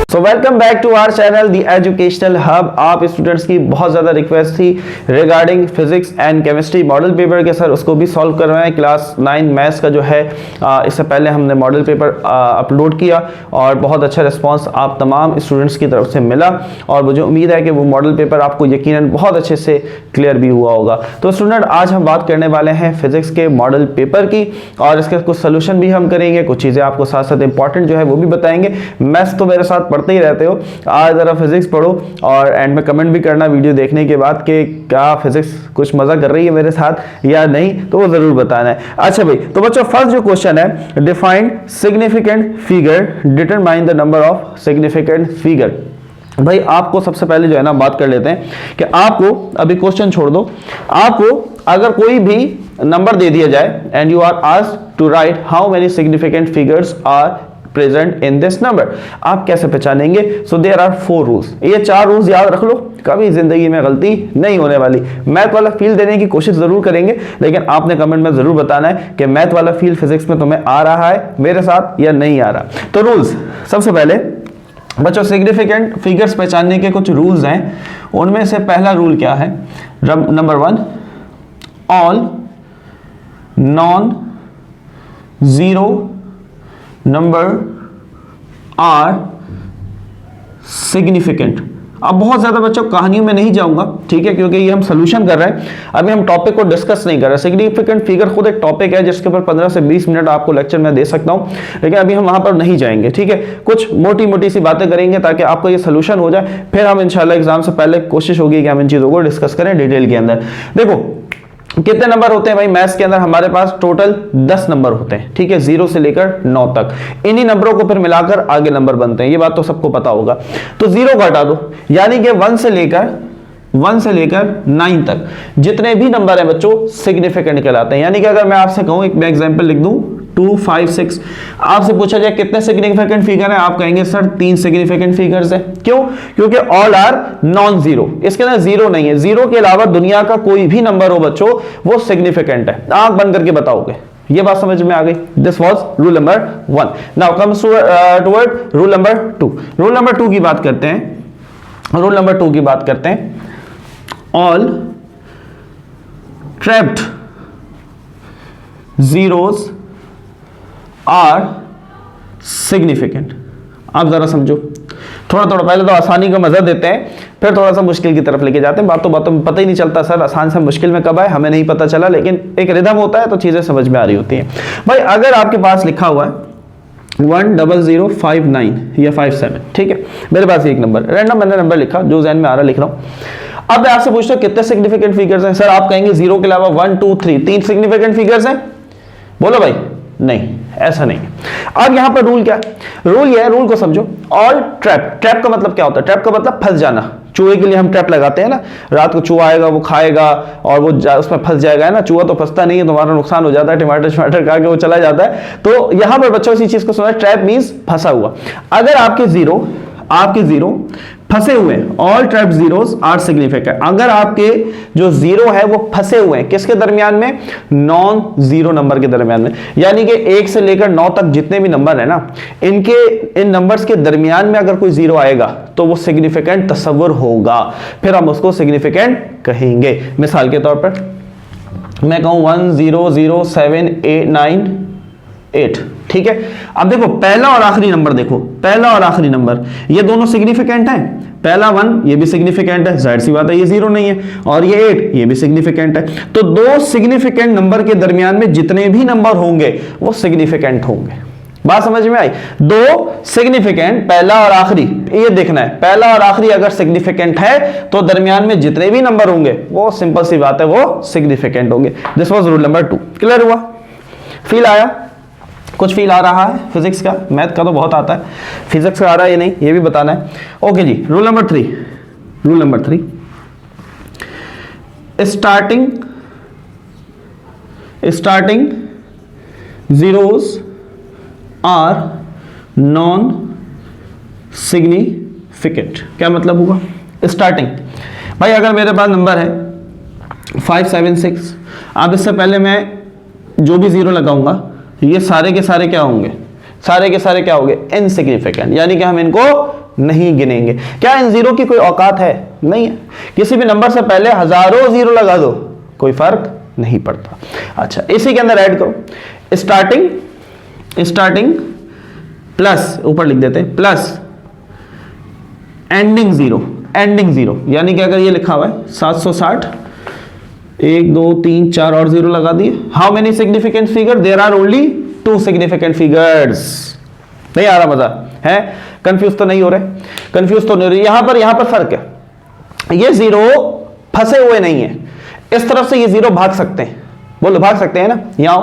So welcome back to our channel the educational hub. आप students की बहुत ज़्यादा रिक्वेस्ट थी regarding physics and chemistry model paper के सर उसको भी सॉल्व करवाएं। क्लास 9 मैथ्स का जो है इससे पहले हमने मॉडल पेपर अपलोड किया और बहुत अच्छा रिस्पांस आप तमाम स्टूडेंट्स की तरफ से मिला और मुझे उम्मीद है कि वो मॉडल पेपर आपको यकीनन बहुत अच्छे से क्लियर भी हुआ होगा। तो स्टूडेंट आज हम बात करने वाले हैं फिजिक्स के मॉडल पेपर की और इसके कुछ सोल्यूशन भी हम करेंगे, कुछ चीज़ें आपको साथ साथ इंपॉर्टेंट जो है वो भी बताएंगे। मैथ्स तो मेरे साथ पढ़ते ही रहते हो, आज जरा फिजिक्स पढ़ो और एंड में कमेंट भी करना वीडियो देखने के बाद कि क्या फिजिक्स कुछ मजा कर रही है मेरे साथ या नहीं, तो वो जरूर बताना है। अच्छा भाई, तो बच्चों फर्स्ट जो क्वेश्चन है, define significant figure, determine the number of significant figure. भाई आपको सबसे पहले जो है ना बात कर लेते हैं कि आपको अभी क्वेश्चन छोड़ दो, आपको अगर कोई भी नंबर दे दिया जाए and you are asked to write how many significant figures are present in this number, आप कैसे पहचानेंगे? So there are 4 rules. ये 4 रूल्स याद रख लो, कभी जिंदगी में गलती नहीं होने वाली। मैथ वाला फील देने की कोशिश जरूर करेंगे, लेकिन आपने कमेंट में जरूर बताना है कि मैथ वाला फील फिजिक्स में तुम्हें आ रहा है मेरे साथ या नहीं आ रहा। तो रूल्स, सबसे पहले बच्चों सिग्निफिकेंट फिगर्स पहचानने के कुछ रूल्स हैं। उनमें से पहला रूल क्या है? Number 1, all non zero number are significant. अब बहुत ज्यादा बच्चों कहानियों में नहीं जाऊंगा, ठीक है, क्योंकि ये हम सोल्यूशन कर रहे हैं, अभी हम टॉपिक को डिस्कस नहीं कर रहे। सिग्निफिकेंट फिगर खुद एक टॉपिक है जिसके ऊपर 15 से 20 मिनट आपको लेक्चर में दे सकता हूं, लेकिन अभी हम वहां पर नहीं जाएंगे, ठीक है। कुछ मोटी मोटी सी बातें करेंगे ताकि आपको ये सोल्यूशन हो जाए, फिर हम इंशाल्लाह एग्जाम से पहले कोशिश होगी कि हम इन चीजों को डिस्कस करें डिटेल के अंदर। देखो कितने नंबर होते हैं भाई मैथ्स के अंदर? हमारे पास टोटल 10 नंबर होते हैं, ठीक है, 0 से लेकर 9 तक। इन्हीं नंबरों को फिर मिलाकर आगे नंबर बनते हैं, ये बात तो सबको पता होगा। तो 0 को हटा दो, यानी कि 1 से लेकर 9 तक जितने भी नंबर हैं बच्चों सिग्निफिकेंट कहलाते हैं। यानी कि अगर मैं आपसे कहूं, एक मैं एग्जांपल लिख दूं 2, 5, 6, आपसे पूछा जाए कितने सिग्निफिकेंट फिगर है, आप कहेंगे सर 3 सिग्निफिकेंट फिगर्स है। क्यों? क्योंकि ऑल आर नॉन जीरो, इसके अंदर जीरो नहीं है। जीरो के अलावा दुनिया का कोई भी नंबर हो बच्चों वो सिग्निफिकेंट है। आंख बंद करके बताओगे, ये बात समझ में आ गई? This was rule number 1। Now comes toward rule number 2। Rule number 2 की बात करते हैं। रूल नंबर 2 की बात करते हैं, all trapped zeros are significant. आप जरा समझो, थोड़ा थोड़ा पहले तो आसानी का मजा देते हैं, फिर थोड़ा सा मुश्किल की तरफ लेके जाते हैं। बातों बातों में पता ही नहीं चलता सर आसान से मुश्किल में कब आए हमें नहीं पता चला, लेकिन एक रिदम होता है तो चीजें समझ में आ रही होती हैं। भाई अगर आपके पास लिखा हुआ है 10059 या 57, ठीक है, मेरे पास एक नंबर रैंडम मैंने नंबर लिखा, जो ज़हन में आ रहा लिख रहा हूं। अब मैं आपसे पूछता हूं कितने सिग्निफिकेंट फिगर्स हैं? सर आप कहेंगे 0 के अलावा 1, 2, 3 सिग्निफिकेंट फिगर्स हैं। बोलो भाई, नहीं, ऐसा नहीं। अब यहां पर रूल क्या है? रूल यह है, रूल को समझो। ऑल ट्रैप, ट्रैप का मतलब क्या होता है? ट्रैप का मतलब फंस जाना। चूहे के लिए हम ट्रैप लगाते हैं ना, रात को चूहा आएगा वो खाएगा और वो उसमें फंस जाएगा, है ना। चूहा तो फंसता नहीं है, तुम्हारा नुकसान हो जाता है, टमाटर खा के वो चला जाता है। तो यहां पर बच्चों इसी चीज को सुना, ट्रैप मींस फंसा हुआ। अगर आपके जीरो फंसे हुए हैं, all trap zeros are significant. अगर आपके जो जीरो है वो फंसे हुए हैं किसके दरमियान में? नॉन जीरो नंबर के दरमियान में। यानी कि 1 से लेकर 9 तक जितने भी नंबर है ना, इन नंबर्स के दरमियान में अगर कोई जीरो आएगा तो वो सिग्निफिकेंट तस्वर होगा, फिर हम उसको सिग्निफिकेंट कहेंगे। मिसाल के तौर पर मैं कहूं 1 0 0 7 8 9 8, ठीक है। अब देखो पहला और आखिरी नंबर, देखो पहला और आखिरी नंबर ये दोनों सिग्निफिकेंट हैं। पहला 1 ये भी सिग्निफिकेंट है, जाहिर सी बात है ये 0 नहीं है, और ये 8 ये भी सिग्निफिकेंट है। तो दो सिग्निफिकेंट नंबर के दरमियान में जितने भी नंबर होंगे वो सिग्निफिकेंट होंगे। बात समझ में आई? दो सिग्निफिकेंट, पहला और आखिरी, ये देखना है, पहला और आखिरी अगर सिग्निफिकेंट है तो दरमियान में जितने भी नंबर होंगे वो सिंपल सी बात है वो सिग्निफिकेंट होंगे। This was rule number 2। Clear हुआ? फील आया? कुछ फील आ रहा है? फिजिक्स का, मैथ का तो बहुत आता है, फिजिक्स का आ रहा है या नहीं ये भी बताना है। Okay ji, rule number 3। Rule number 3, starting zeros are non significant. क्या मतलब हुआ? स्टार्टिंग, भाई अगर मेरे पास नंबर है 576, अब इससे पहले मैं जो भी जीरो लगाऊंगा ये सारे के सारे क्या होंगे? सारे के सारे क्या हो गए? इनसिग्निफिकेंट, यानी कि हम इनको नहीं गिनेंगे। क्या इन जीरो की कोई औकात है? नहीं है। किसी भी नंबर से पहले हजारों जीरो लगा दो, कोई फर्क नहीं पड़ता। अच्छा, इसी के अंदर ऐड करो स्टार्टिंग प्लस, ऊपर लिख देते हैं प्लस एंडिंग जीरो, यानी कि अगर ये लिखा हुआ है 760, 1 2 3 4 और जीरो लगा दिए। How many significant figure? There are only 2 significant figures. नहीं आ रहा मजा है? कंफ्यूज तो नहीं हो रहे? कंफ्यूज तो नहीं हो रही? यहां पर फर्क है, ये जीरो फंसे हुए नहीं है, इस तरफ से ये जीरो भाग सकते हैं। बोलो भाग सकते हैं ना? यहां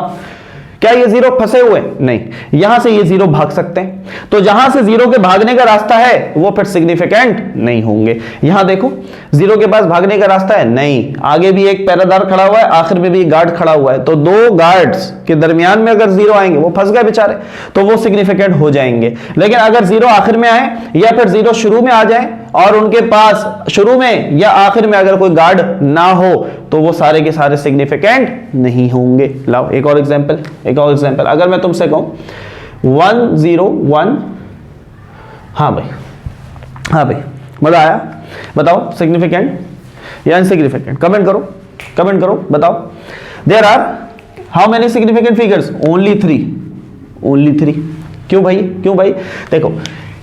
क्या ये जीरो फंसे हुए? नहीं, यहां से ये जीरो भाग सकते हैं। तो जहां से जीरो के भागने का रास्ता है वो फिर सिग्निफिकेंट नहीं होंगे। यहां देखो, जीरो के पास भागने का रास्ता है नहीं, आगे भी एक पहरेदार खड़ा हुआ है, आखिर में भी एक गार्ड खड़ा हुआ है, तो दो गार्ड्स के दरमियान में अगर जीरो आएंगे, वो फंस गए बेचारे, तो वो सिग्निफिकेंट हो जाएंगे। लेकिन अगर जीरो आखिर में आए या फिर जीरो शुरू में आ जाए और उनके पास शुरू में या आखिर में अगर कोई गार्ड ना हो, तो वो सारे के सारे सिग्निफिकेंट नहीं होंगे। लाओ एक और एग्जांपल, अगर मैं तुमसे कहूं 101, हाँ भाई मजा आया? बताओ सिग्निफिकेंट या इनसिग्निफिकेंट? कमेंट करो बताओ। There are how many significant figures? Only three. क्यों भाई? देखो,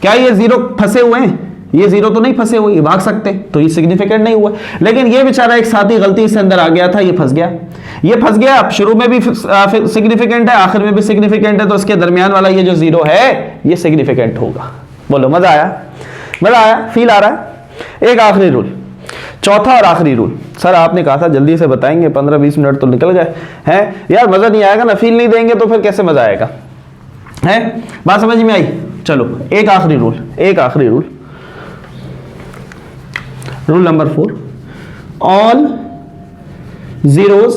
क्या ये जीरो फंसे हुए हैं? ये जीरो तो नहीं फंसे हुए, ये भाग सकते हैं, तो ये सिग्निफिकेंट नहीं हुआ। लेकिन ये बेचारा एक साथी गलती से अंदर आ गया था, ये फंस गया। अब शुरू में भी सिग्निफिकेंट है, आखिर में भी सिग्निफिकेंट है, तो इसके दरमियान वाला ये जो जीरो है ये सिग्निफिकेंट होगा। बोलो मजा आया? फील आ रहा है? एक आखिरी रूल, चौथा और आखिरी रूल। सर आपने कहा था जल्दी से बताएंगे, 15-20 मिनट तो निकल गए हैं यार। मजा नहीं आएगा ना, फील नहीं देंगे तो फिर कैसे मजा आएगा? है बात समझ में आई? चलो एक आखिरी rule, rule number 4, all zeros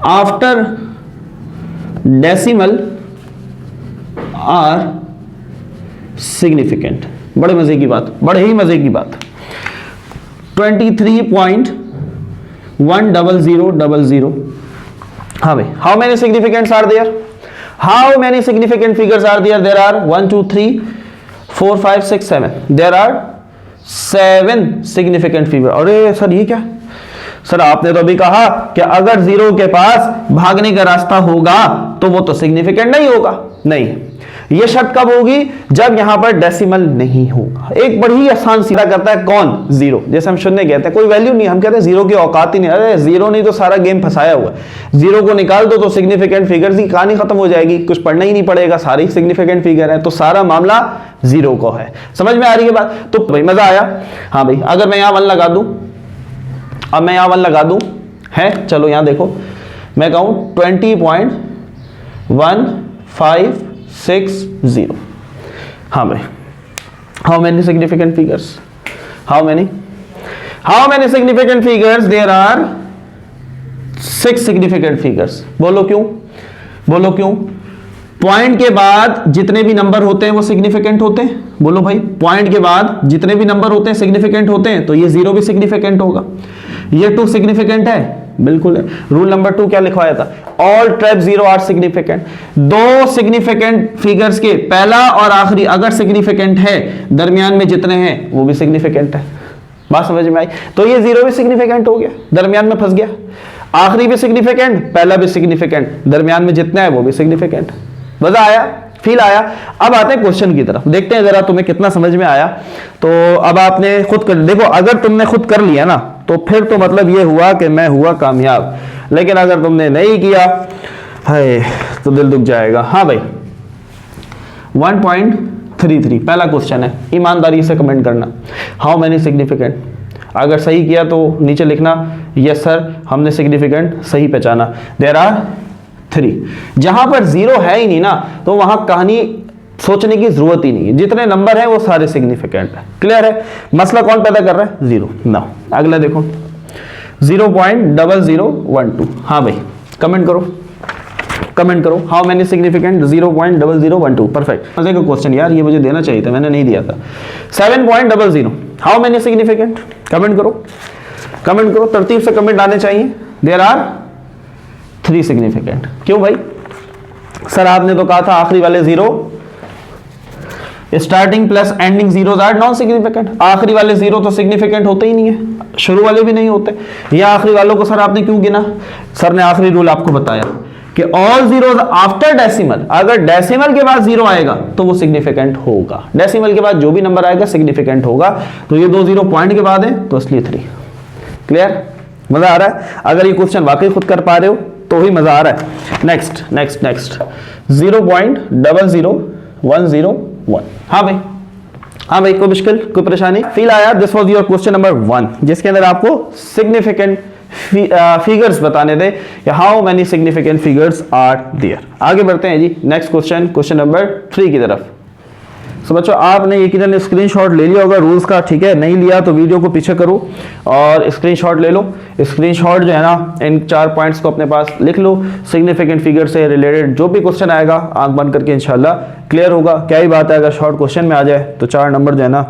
after decimal are significant. बड़े ही मजे की बात। 23.10000। हाँ भाई, how many significants are there? How many significant figures are there? There are 1 2 3 4 5 6 7। There are 7 significant figure. अरे सर ये क्या? सर आपने तो अभी कहा कि अगर जीरो के पास भागने का रास्ता होगा तो वो तो सिग्निफिकेंट नहीं होगा। नहीं, ये शर्त कब होगी? जब यहां पर डेसिमल नहीं होगा। एक बड़ी आसान सीधा करता है कौन? जीरो। जैसे हम शून्य कहते हैं, कोई वैल्यू नहीं, हम कहते हैं जीरो की औकात ही नहीं। अरे जीरो नहीं तो सारा गेम फंसाया हुआ है। जीरो को निकाल दो तो सिग्निफिकेंट फिगर्स की कहानी खत्म हो जाएगी, कुछ पढ़ना ही नहीं पड़ेगा, सारे सिग्निफिकेंट फिगर है, तो सारा मामला जीरो को है। समझ में आ रही है बात? तो भाई मजा आया? हाँ भाई, अगर मैं यहां 1 लगा दूं, अब मैं यहां 1 लगा दूं, है चलो यहां देखो, मैं कहूं 20.1560। हाँ भाई, how many significant figures? How many significant figures? There are 6 significant figures. बोलो क्यों? पॉइंट के बाद जितने भी नंबर होते हैं वो सिग्निफिकेंट होते हैं। बोलो भाई, पॉइंट के बाद जितने भी नंबर होते हैं सिग्निफिकेंट होते हैं, तो ये 0 भी सिग्निफिकेंट होगा। ये 2 सिग्निफिकेंट है, बिल्कुल है। रूल नंबर 2 क्या लिखवाया था? All trapped 0 are significant. 2 significant figures के पहला और आखिरी अगर सिग्निफिकेंट है, दरमियान में जितने हैं वो भी सिग्निफिकेंट है। बात समझ में आई? तो ये 0 भी सिग्निफिकेंट हो गया, दरमियान में फंस गया। आखिरी भी सिग्निफिकेंट, पहला भी सिग्निफिकेंट, दरमियान में जितना है वो भी सिग्निफिकेंट। मजा आया? फील आया? अब आते हैं क्वेश्चन की तरफ, देखते हैं जरा तुम्हें कितना समझ में आया। तो अब आपने खुद कर देखो, अगर तुमने खुद कर लिया ना तो फिर तो मतलब ये हुआ कि मैं हुआ कामयाब। लेकिन अगर तुमने नहीं किया है तो दिल दुख जाएगा। हाँ भाई, 1.33 पहला क्वेश्चन है, ईमानदारी से कमेंट करना। How many significant? अगर सही किया तो नीचे लिखना यस सर हमने सिग्निफिकेंट सही पहचाना। There are 3। जहां पर 0 है ही नहीं ना, तो वहां कहानी सोचने की जरूरत ही नहीं है, जितने नंबर हैं वो सारे सिग्निफिकेंट है। क्लियर है? मसला कौन पैदा कर रहा है? 0 ना। अगला देखो 0.0012। हाँ भाई, कमेंट करो हाउ मेनी सिग्निफिकेंट? 0.0012। परफेक्ट। मजे का क्वेश्चन यार, ये मुझे देना चाहिए था, मैंने नहीं दिया था। 7.00 हाउ मेनी सिग्निफिकेंट? कमेंट करो, तरतीब से कमेंट आने चाहिए। There are 3 significant. क्यों भाई? सर आपने तो कहा था आखिरी वाले 0 starting plus ending zeros are non significant. आखिरी वाले जीरो तो सिग्निफिकेंट होते ही नहीं है, शुरू वाले भी नहीं होते। या आखिरी वालों को सर आपने क्यों गिना? सर ने आखिरी रूल आपको बताया कि ऑल जीरोस आफ्टर डेसिमल, अगर डेसिमल के बाद जीरो आएगा तो वो सिग्निफिकेंट होगा। डेसिमल के बाद जो भी नंबर आएगा सिग्निफिकेंट होगा। तो ये 2 जीरो पॉइंट के बाद है तो इसलिए 3। क्लियर? मजा आ रहा है? अगर ये क्वेश्चन वाकई खुद कर पा रहे हो तो ही मजा आ रहा है। Next next next 0.00101। हाँ भाई, हाँ भाई, कोई मुश्किल, कोई परेशानी फील आया? This was your question number 1, जिसके अंदर आपको सिग्निफिकेंट फिगर्स बताने थे कि how many significant figures are there. आगे बढ़ते हैं जी, नेक्स्ट क्वेश्चन, क्वेश्चन नंबर 3 की तरफ। तो बच्चों आपने यकीनन स्क्रीनशॉट ले लिया होगा रूल्स का, ठीक है? नहीं लिया तो वीडियो को पीछे करो और स्क्रीनशॉट ले लो। स्क्रीनशॉट जो है ना, इन 4 पॉइंट्स को अपने पास लिख लो। सिग्निफिकेंट फिगर से रिलेटेड जो भी क्वेश्चन आएगा आंख बंद करके इंशाल्लाह क्लियर होगा। क्या ही बात है, अगर शॉर्ट क्वेश्चन में आ जाए तो 4 नंबर जो है ना,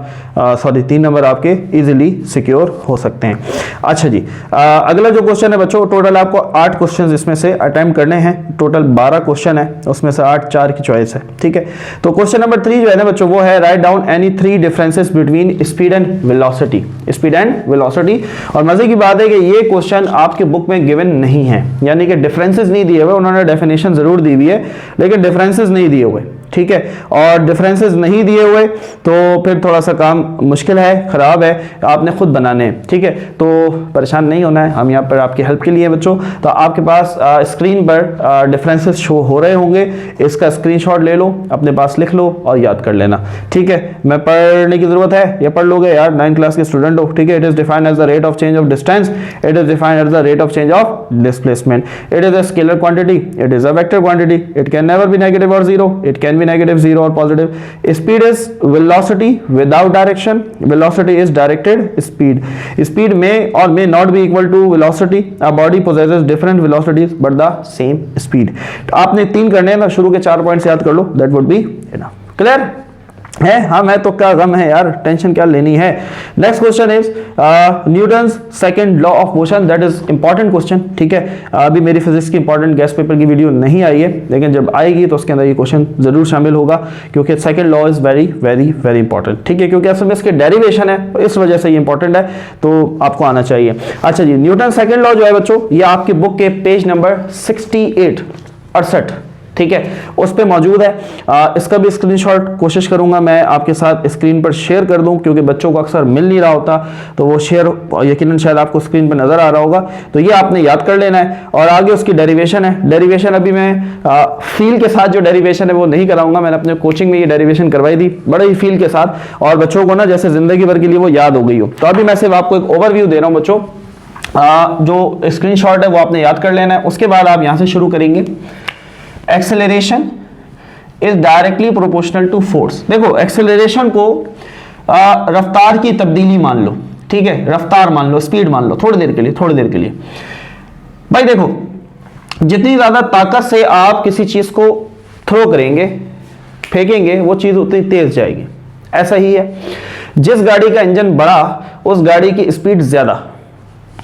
3 नंबर आपके इजीली सिक्योर हो सकते हैं। अच्छा जी, अगला जो क्वेश्चन है बच्चों, टोटल आपको 8 क्वेश्चन इसमें से अटेम्प्ट करने हैं। टोटल 12 क्वेश्चन है, उसमें से 8 4 की चॉइस है, ठीक है? तो क्वेश्चन नंबर 3 जो है ना बच्चों, वो है write down any 3 differences between speed and velocity. Speed and velocity. और मजे की बात है कि ये क्वेश्चन आपके बुक में गिवन नहीं है, यानी कि डिफरेंसेस नहीं दिए हुए। उन्होंने डेफिनेशन जरूर दी हुई है लेकिन डिफरेंसेस नहीं दिए हुए, ठीक है? और डिफरेंसेस नहीं दिए हुए तो फिर थोड़ा सा काम मुश्किल है, खराब है, आपने खुद बनाने हैं, ठीक है? तो परेशान नहीं होना है, हम यहाँ पर आपकी हेल्प के लिए बच्चों। तो आपके पास स्क्रीन पर डिफरेंसेस शो हो रहे होंगे, इसका स्क्रीनशॉट ले लो, अपने पास लिख लो और याद कर लेना, ठीक है? मैं पढ़ने की जरूरत है, ये पढ़ लोगे यार, 9th क्लास के स्टूडेंट हो, ठीक है? It is defined as the rate of change of distance, it is defined as the rate of change of displacement, it is a scalar quantity, it is a vector quantity, it can never be negative और zero, it can be negative, 0 or positive. Speed is velocity without direction. Velocity is directed speed. Speed may or may not be equal to velocity. A body possesses different velocities but the same speed. तो आपने 3 करने हैं ना, शुरू के 4 points याद कर लो, that would be enough. Clear? है? हाँ, मैं तो क्या गम है यार, टेंशन क्या लेनी है। Next question is Newton's second law of motion. That is important question, ठीक है? अभी मेरी फिजिक्स की इंपॉर्टेंट गेस्ट पेपर की वीडियो नहीं आई है, लेकिन जब आएगी तो उसके अंदर ये क्वेश्चन जरूर शामिल होगा, क्योंकि second law is very very very important, ठीक है? क्योंकि असल में इसके डेरिवेशन है, इस वजह से ये इंपॉर्टेंट है, तो आपको आना चाहिए। अच्छा जी, न्यूटन सेकंड लॉ जो है बच्चों, ये आपकी बुक के पेज नंबर 68, ठीक है? उस पे मौजूद है। इसका भी स्क्रीनशॉट कोशिश करूंगा मैं आपके साथ स्क्रीन पर शेयर कर दूं, क्योंकि बच्चों को अक्सर मिल नहीं रहा होता, तो वो शेयर यकीनन शायद आपको स्क्रीन पर नजर आ रहा होगा। तो ये आपने याद कर लेना है। और आगे उसकी डेरिवेशन है। डेरिवेशन अभी मैं फील के साथ जो डेरिवेशन है वो नहीं कराऊंगा, मैंने अपने कोचिंग में ये डेरिवेशन करवाई थी बड़े ही फील के साथ, और बच्चों को ना जैसे जिंदगी भर के लिए वो याद हो गई हो। तो अभी मैं सिर्फ आपको एक ओवरव्यू दे रहा हूँ बच्चों। जो स्क्रीनशॉट है वो आपने याद कर लेना है। उसके बाद आप यहाँ से शुरू करेंगे। Acceleration is directly proportional to force. देखो, एक्सेलरेशन को रफ्तार की तब्दीली मान लो, ठीक है? रफ्तार मान लो, स्पीड मान लो, थोड़ी देर के लिए। भाई देखो, जितनी ज्यादा ताकत से आप किसी चीज को थ्रो करेंगे, फेंकेंगे, वो चीज उतनी तेज जाएगी। ऐसा ही है, जिस गाड़ी का इंजन बड़ा उस गाड़ी की स्पीड ज्यादा।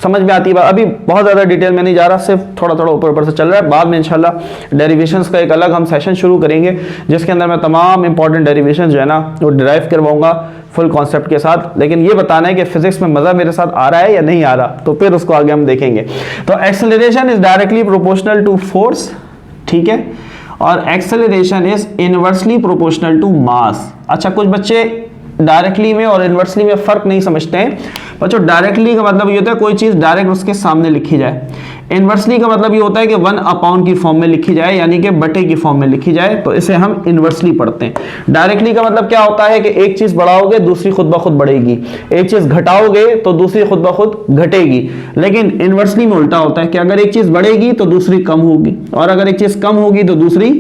समझ में आती है बात? अभी बहुत ज़्यादा डिटेल में नहीं जा रहा, सिर्फ थोड़ा थोड़ा ऊपर से चल रहा है। बाद में इंशाल्लाह डेरिवेशंस का एक अलग हम सेशन शुरू करेंगे, जिसके अंदर मैं तमाम इंपॉर्टेंट डेरिवेशंस जो है ना वो डिराइव करवाऊंगा फुल कॉन्सेप्ट के साथ। लेकिन ये बताना है कि फिजिक्स में मज़ा मेरे साथ आ रहा है या नहीं आ रहा, तो फिर उसको आगे हम देखेंगे। तो acceleration is directly proportional to force, ठीक है? और acceleration is inversely proportional to mass. अच्छा, कुछ बच्चे डायरेक्टली में और इनवर्सली में फर्क नहीं समझते हैं बच्चों। डायरेक्टली का मतलब ये होता है कोई चीज डायरेक्ट उसके सामने लिखी जाए। इनवर्सली का मतलब ये होता है कि 1/, की फॉर्म में लिखी जाए, यानी कि बटे की फॉर्म में लिखी जाए, तो इसे हम इनवर्सली पढ़ते हैं। डायरेक्टली का मतलब क्या होता है कि एक चीज बढ़ाओगे दूसरी खुद ब खुद बढ़ेगी, एक चीज घटाओगे तो दूसरी खुद ब खुद घटेगी। लेकिन इनवर्सली में उल्टा होता है कि अगर एक चीज बढ़ेगी तो दूसरी कम होगी, और अगर एक चीज कम होगी तो दूसरी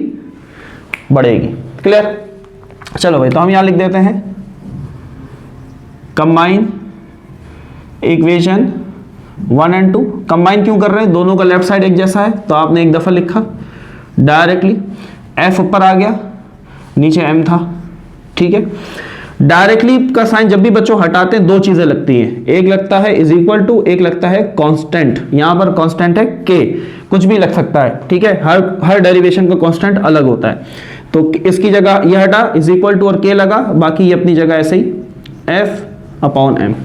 बढ़ेगी। क्लियर? चलो भाई, तो हम यहां लिख देते हैं कंबाइन इक्वेशन 1 और 2। कंबाइन क्यों कर रहे हैं? दोनों का लेफ्ट साइड एक जैसा है, तो आपने एक दफा लिखा डायरेक्टली। एफ ऊपर आ गया, नीचे एम था, ठीक है? डायरेक्टली का साइन जब भी बच्चों हटाते हैं, 2 चीजें लगती हैं। एक लगता है इज इक्वल टू, एक लगता है कांस्टेंट। यहां पर कांस्टेंट है के, कुछ भी लग सकता है, ठीक है? हर डेरिवेशन का कांस्टेंट अलग होता है। तो इसकी जगह ये हटा, इज इक्वल टू और के लगा, बाकी ये अपनी जगह ऐसे ही एफ अपॉन एम।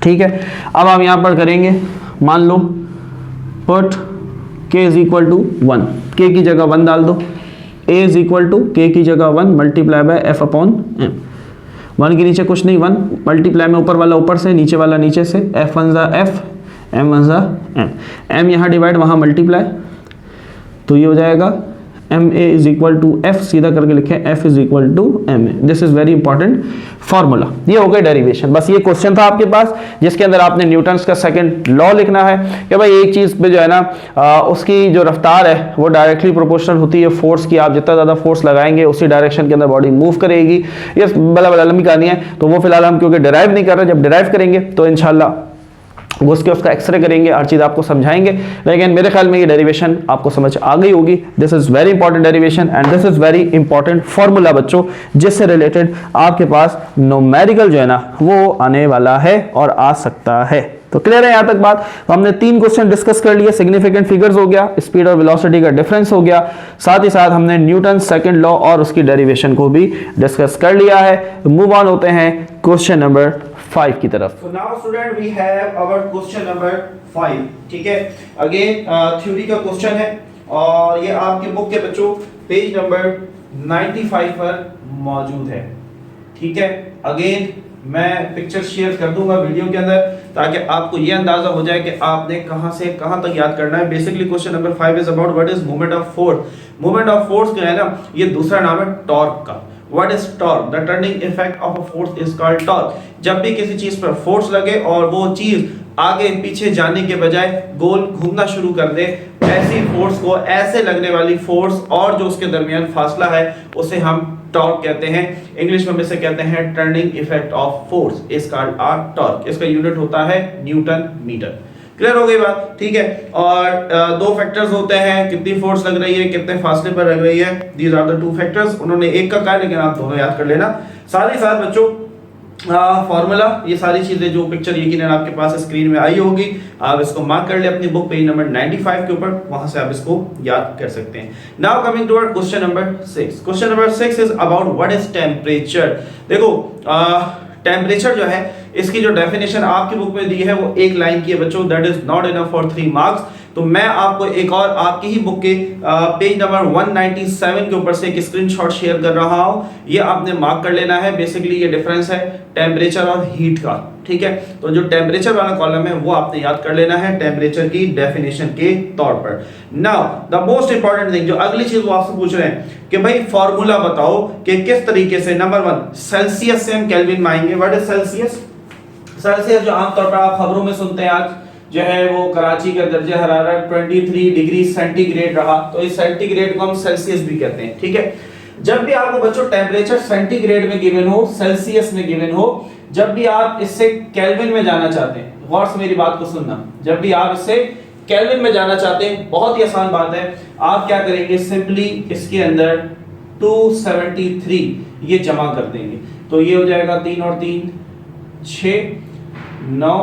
ठीक है, अब आप यहां पर करेंगे, मान लो पुट के इज इक्वल टू 1, के की जगह 1 डाल दो, ए इज इक्वल टू के की जगह 1 multiply by F upon M. 1 के नीचे कुछ नहीं, 1 मल्टीप्लाई में ऊपर वाला ऊपर से, नीचे वाला नीचे से, एफ वन जा एफ, एम वन जा एम, एम यहाँ डिवाइड वहाँ मल्टीप्लाई, तो ये हो जाएगा M A is equal to F, सीधा करके लिखे F is equal to M A. This is very important formula. ये हो गई डेरिवेशन। बस ये क्वेश्चन था आपके पास जिसके अंदर आपने न्यूटन्स का सेकंड लॉ लिखना है कि भाई एक चीज पे जो है ना उसकी जो रफ्तार है वो डायरेक्टली प्रोपोर्शनल होती है फोर्स की। आप जितना ज्यादा फोर्स लगाएंगे उसी डायरेक्शन के अंदर बॉडी मूव करेगी। ये बड़ा बड़ा लंबी कहानी है, तो वो फिलहाल हम क्योंकि डिराइव नहीं कर रहे, जब डिराइव करेंगे तो इंशाल्लाह वो उसका एक्सरे करेंगे, हर चीज़ आपको समझाएंगे। लेकिन मेरे ख्याल में ये डेरिवेशन आपको समझ आ गई होगी। This is very important derivation and this is very important formula बच्चों, जिससे रिलेटेड आपके पास न्यूमेरिकल जो है ना वो आने वाला है और आ सकता है। तो क्लियर है यहाँ तक बात। तो हमने 3 क्वेश्चन डिस्कस कर लिए। सिग्निफिकेंट फिगर्स हो गया, स्पीड और वेलोसिटी का डिफरेंस हो गया, साथ ही साथ हमने न्यूटन सेकंड लॉ और उसकी डेरिवेशन को भी डिस्कस कर लिया है। मूव ऑन होते हैं क्वेश्चन नंबर 5 की तरफ। So now student we have our question number 5, ठीक है। अगेन थ्योरी का क्वेश्चन है और ये आपके बुक के बच्चों पेज नंबर 95 पर मौजूद है, ठीक है। अगेन मैं पिक्चर शेयर कर दूंगा वीडियो के अंदर ताकि आपको ये अंदाजा हो जाए कि आपने कहां से कहां तक याद करना है। Basically question number 5 is about what is moment of force. Moment of force जो है ना ये दूसरा नाम है टॉर्क का। What is torque? The turning effect of a force is called torque. जब भी किसी चीज पर फोर्स लगे और वो चीज आगे पीछे जाने के बजाय गोल घूमना शुरू कर दे, ऐसी फोर्स को, ऐसे लगने वाली फोर्स और जो उसके दरमियान फासला है उसे हम टॉर्क कहते हैं। इंग्लिश में इसे कहते हैं turning effect of force is called torque. इसका यूनिट होता है न्यूटन मीटर। क्लियर हो गई बात, ठीक है। और 2 फैक्टर्स होते हैं, कितनी फोर्स लग रही है, कितने फासले पर लग रही है। These are the 2 factors. उन्होंने एक का कहा लेकिन आप दोनों याद कर लेना। साथ ही साथ बच्चों फॉर्मूला, ये सारी चीजें जो पिक्चर यकीनन आपके पास स्क्रीन में आई होगी, आप इसको मार्क कर ले अपनी बुक पेज नंबर 95 के ऊपर, वहां से आप इसको याद कर सकते हैं। Now coming to our question number 6। Question number 6 is about what is temperature. देखो टेम्परेचर जो है इसकी जो डेफिनेशन आपकी बुक में दी है वो एक लाइन की है बच्चों, that is not enough for 3 marks. तो मैं आपको एक और आपकी ही बुक के पेज नंबर 197 के ऊपर से एक स्क्रीनशॉट शेयर कर रहा हूं, ये आपने मार्क कर लेना है। बेसिकली ये डिफरेंस है टेम्परेचर और हीट का, ठीक है। तो जो टेम्परेचर वाला कॉलम है वो आपने याद कर लेना है टेम्परेचर की डेफिनेशन के तौर पर। Now the most important thing, जो अगली चीज वो आपसे पूछ रहे हैं कि भाई फॉर्मूला बताओ कि किस तरीके से, नंबर 1 सेल्सियस से हम केल्विन में आएंगे। What is Celsius? सेल्सियस जो आमतौर पर आप खबरों में सुनते हैं, आज जो है वो कराची का दर्जे हरारत 23 डिग्री सेंटीग्रेड रहा, तो इस सेंटीग्रेड को हम सेल्सियस भी कहते हैं, ठीक है। जब भी आपको बच्चों टेम्परेचर सेंटीग्रेड में गिवन हो, सेल्सियस में गिवन हो, जब भी आप इससे केल्विन में जाना चाहते हैं, गौर से मेरी बात को सुनना, जब भी आप इससे केल्विन में जाना चाहते हैं, बहुत ही आसान बात है, आप क्या करेंगे, सिंपली इसके अंदर 273 ये जमा कर देंगे, तो ये हो जाएगा 3 और 3 6 9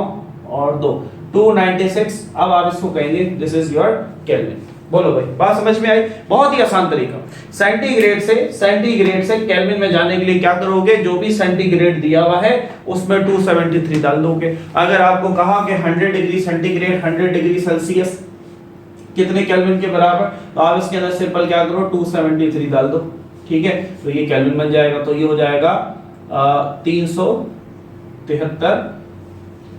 और 2 296। अब आप इसको कहेंगे दिस इज योर केल्विन। बोलो भाई, बात समझ में आई? बहुत ही आसान तरीका। सेंटीग्रेड से केल्विन में जाने के लिए क्या करोगे, जो भी सेंटीग्रेड दिया हुआ है उसमें 273 डाल दोगे। अगर आपको कहा कि 100 डिग्री सेंटीग्रेड 100 डिग्री सेल्सियस कितने केल्विन के बराबर, तो आप इसके अंदर सिंपल क्या करो 273 डाल दो, ठीक है। तो ये केल्विन बन जाएगा, तो ये हो जाएगा 373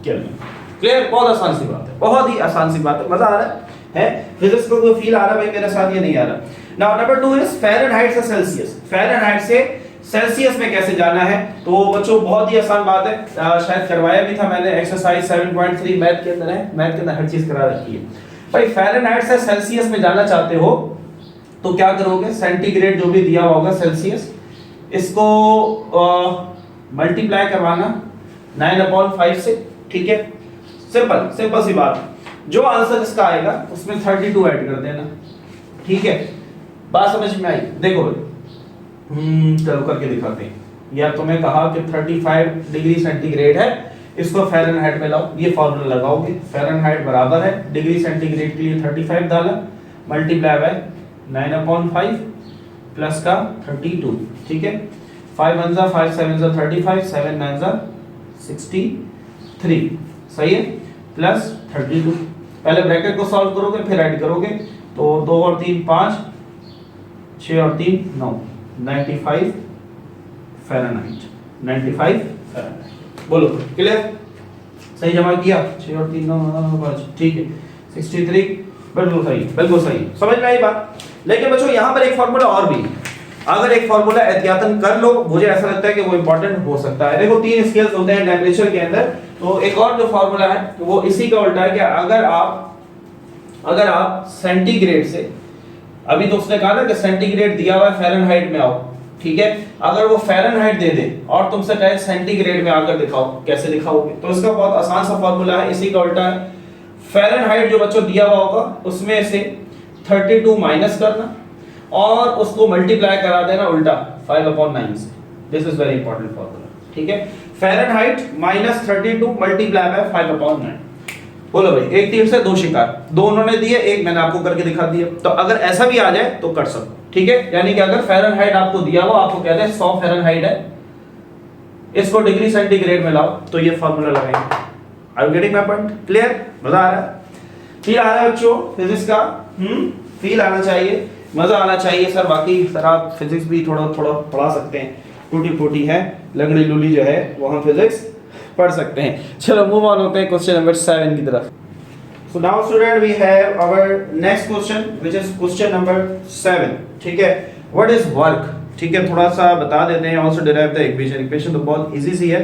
केल्विन। क्लियर? बहुत आसान सी बात है, बहुत ही आसान सी बात है। मजा आ रहा है? फिजिक्स को कोई फील आ रहा है भाई मेरे साथ? ये नहीं आ रहा। नाउ नंबर 2 इज फ़ारेनहाइट से सेल्सियस। फ़ारेनहाइट से सेल्सियस में कैसे जाना है, तो बच्चों बहुत ही आसान बात है, शायद करवाया भी था मैंने, एक्सरसाइज 7.3 मैथ के अंदर है, मैथ के अंदर हर चीज करा रखी है भाई। फ़ारेनहाइट से सेल्सियस में जाना चाहते हो तो क्या करोगे, सेंटीग्रेड जो भी दिया होगा सेल्सियस, इसको मल्टीप्लाई करवाना 9/5 से, ठीक है। सिंपल सी बात, जो आंसर इसका आएगा उसमें 32 ऐड कर देना, ठीक है। बात समझ में आई? देखो चलो करके दिखाते हैं। या तुम्हें कहा कि 35 डिग्री सेंटीग्रेड है, इसको फ़ारेनहाइट में लाओ, ये फॉर्मूला लगाओगे, फ़ारेनहाइट बराबर है डिग्री सेंटीग्रेड के लिए 35 डाला मल्टीप्लाई बाय 9/5, प्लस का 32, ठीक है। 5 1 5 7 35, 7 9 63, सही है, प्लस 32। पहले ब्रैकेट को सॉल्व करोगे फिर ऐड करोगे, तो 2 और 3 5, 6 और 3 9, 95 फ़ारेनहाइट, 95 फ़ारेनहाइट। बोलो क्लियर, सही जमा किया, 6 और 3 9 5, ठीक है, 63, बिल्कुल सही, बिल्कुल सही, समझ में आई बात। लेकिन बच्चों यहाँ पर एक फार्मूला और भी, अगर एक फार्मूला एहतियातन कर लो, मुझे ऐसा लगता है कि वो इंपॉर्टेंट हो सकता है। देखो 3 स्केल्स होते हैं टेम्परेचर के अंदर, तो एक और जो फार्मूला है तो वो इसी का उल्टा है कि अगर आप सेंटीग्रेड से, अभी तो उसने कहा ना कि सेंटीग्रेड दिया हुआ है फ़ारेनहाइट में आओ, ठीक है, अगर वो फ़ारेनहाइट दे दे और तुमसे कहे सेंटीग्रेड में आकर दिखाओ, कैसे दिखाओगे? तो इसका बहुत आसान सा फार्मूला है, इसी का उल्टा है। फ़ारेनहाइट जो बच्चों दिया हुआ होगा उसमें से 32 माइनस करना और उसको मल्टीप्लाई करा देना उल्टा 5/9 से। This is very important formula, ठीक है। Fahrenheit minus 32 multiply by 5/9। बोलो भाई, एक तीर से दो शिकार, दो उन्होंने दिए, एक मैंने आपको करके दिखा दिया। तो अगर ऐसा भी आ जाए तो कर सको, ठीक है। यानी कि अगर फ़ारेनहाइट आपको दिया हुआ, आपको कहते हैं 100 फ़ारेनहाइट है, इसको डिग्री सेंटीग्रेड में लाओ, तो ये फार्मूला लगाएंगे। Are you getting my point? Clear? मजा आ रहा है? फील आ रहा है बच्चों फिजिक्स का? फील आना चाहिए, मजा आना चाहिए सर। बाकी सर आप फिजिक्स भी थोड़ा थोड़ा पढ़ा सकते हैं, टूटी फूटी है, लंगड़ी लूली जो है वो हम फिजिक्स पढ़ सकते हैं। चलो मूव ऑन होते हैं क्वेश्चन नंबर 7 की तरफ। So now student we have our next question which is question number 7, ठीक है। What is work? ठीक है, थोड़ा सा बता देते हैं। Also derive the equation, equation तो बहुत इजी सी है।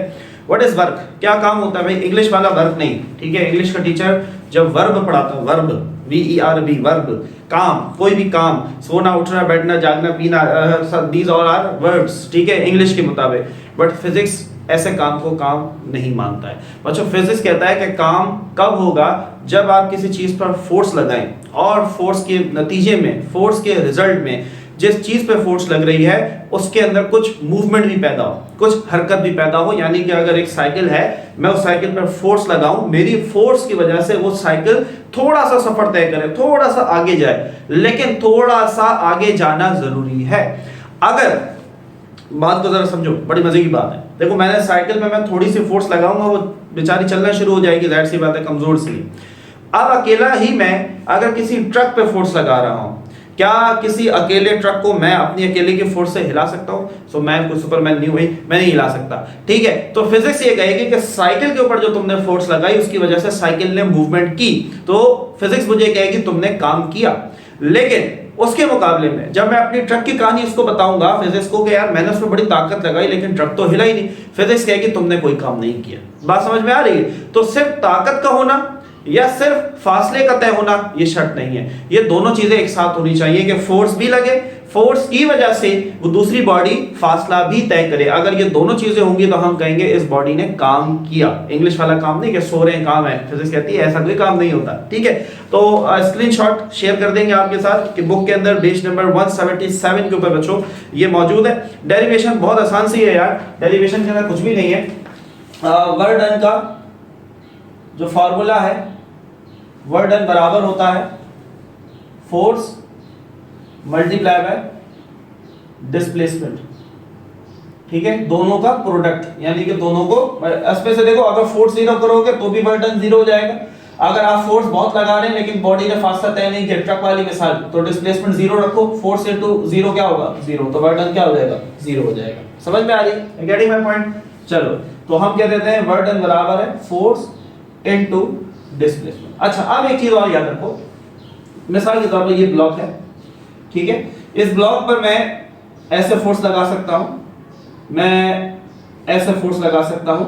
What is work? क्या काम होता है भाई? इंग्लिश वाला वर्क नहीं, ठीक है। इंग्लिश का टीचर जब वर्ब पढ़ाता है, वर्ब VERB, वर्ब, काम, कोई भी काम, सोना उठना बैठना जागना पीना, these all are verbs, ठीक है, इंग्लिश के मुताबिक। बट फिजिक्स ऐसे काम को काम नहीं मानता है बच्चों। फिजिक्स कहता है कि काम कब होगा, जब आप किसी चीज पर फोर्स लगाएं और फोर्स के नतीजे में, फोर्स के रिजल्ट में, जिस चीज पे फोर्स लग रही है उसके अंदर कुछ मूवमेंट भी पैदा हो, कुछ हरकत भी पैदा हो। यानी कि अगर एक साइकिल है, मैं उस साइकिल पर फोर्स लगाऊं, मेरी फोर्स की वजह से वो साइकिल थोड़ा सा सफर तय करे, थोड़ा सा आगे जाए, लेकिन थोड़ा सा आगे जाना जरूरी है। अगर बात को जरा समझो, बड़ी मजे की बात है। देखो मैंने साइकिल में मैं थोड़ी सी फोर्स लगाऊंगा, वो बेचारी चलना शुरू हो जाएगी, जाहिर सी बात है, कमजोर सी। अब अकेला ही मैं अगर किसी ट्रक पे फोर्स लगा रहा हूं, क्या किसी अकेले ट्रक को मैं अपनी अकेले की फोर्स से हिला सकता हूं? सो मैं कोई सुपरमैन नहीं हुई, मैं नहीं हिला सकता, ठीक है। तो फिजिक्स ये कहेगी कि साइकिल के ऊपर जो तुमने फोर्स लगाई उसकी वजह से साइकिल ने मूवमेंट की, तो फिजिक्स मुझे कहेगी तुमने काम किया। लेकिन उसके मुकाबले में जब मैं अपनी ट्रक की कहानी उसको बताऊंगा फिजिक्स को कि यार मैंने उसमें बड़ी ताकत लगाई लेकिन ट्रक तो हिला ही नहीं, फिजिक्स कहेगी तुमने कोई काम नहीं किया। बात समझ में आ रही है? तो सिर्फ ताकत का होना या सिर्फ फासले का तय होना ये शर्त नहीं है, ये दोनों चीजें एक साथ होनी चाहिए कि फोर्स भी लगे, फोर्स की वजह से वो दूसरी बॉडी फासला भी तय करे। अगर ये दोनों चीजें होंगी तो हम कहेंगे इस बॉडी ने काम किया। इंग्लिश वाला काम नहीं कि सो रहे हैं काम है, फिजिक्स कहती है ऐसा कोई काम नहीं होता, ठीक है। तो स्क्रीनशॉट शेयर कर देंगे आपके साथ कि बुक के अंदर पेज नंबर 177 के ऊपर बच्चों ये मौजूद है। डेरिवेशन बहुत आसान सी है यार, डेरिवेशन के अंदर कुछ भी नहीं है। वर्क डन का जो फॉर्मूला है, वर्क डन बराबर होता है फोर्स मल्टीप्लाई बाय डिस्प्लेसमेंट, ठीक है, दोनों का प्रोडक्ट, यानी कि दोनों को इसमें से देखो अगर फोर्स जीरो करोगे तो भी वर्क डन जीरो हो जाएगा। अगर आप फोर्स बहुत लगा रहे हैं लेकिन बॉडी ने फासला तय नहीं किया, ट्रक वाली मिसाल, तो डिस्प्लेसमेंट जीरो रखो, फोर्स इनटू जीरो क्या होगा? जीरो, तो वर्क डन क्या हो जाएगा? जीरो हो जाएगा। समझ में आ रही है? Getting my point? चलो तो हम क्या देते हैं, वर्क डन बराबर है फोर्स इनटू डिस्प्लेसमेंट। अच्छा अब एक चीज और याद रखो, मिसाल के तौर पर ये ब्लॉक है, ठीक है, इस ब्लॉक पर मैं ऐसे फोर्स लगा सकता हूं, मैं ऐसे फोर्स लगा सकता हूं,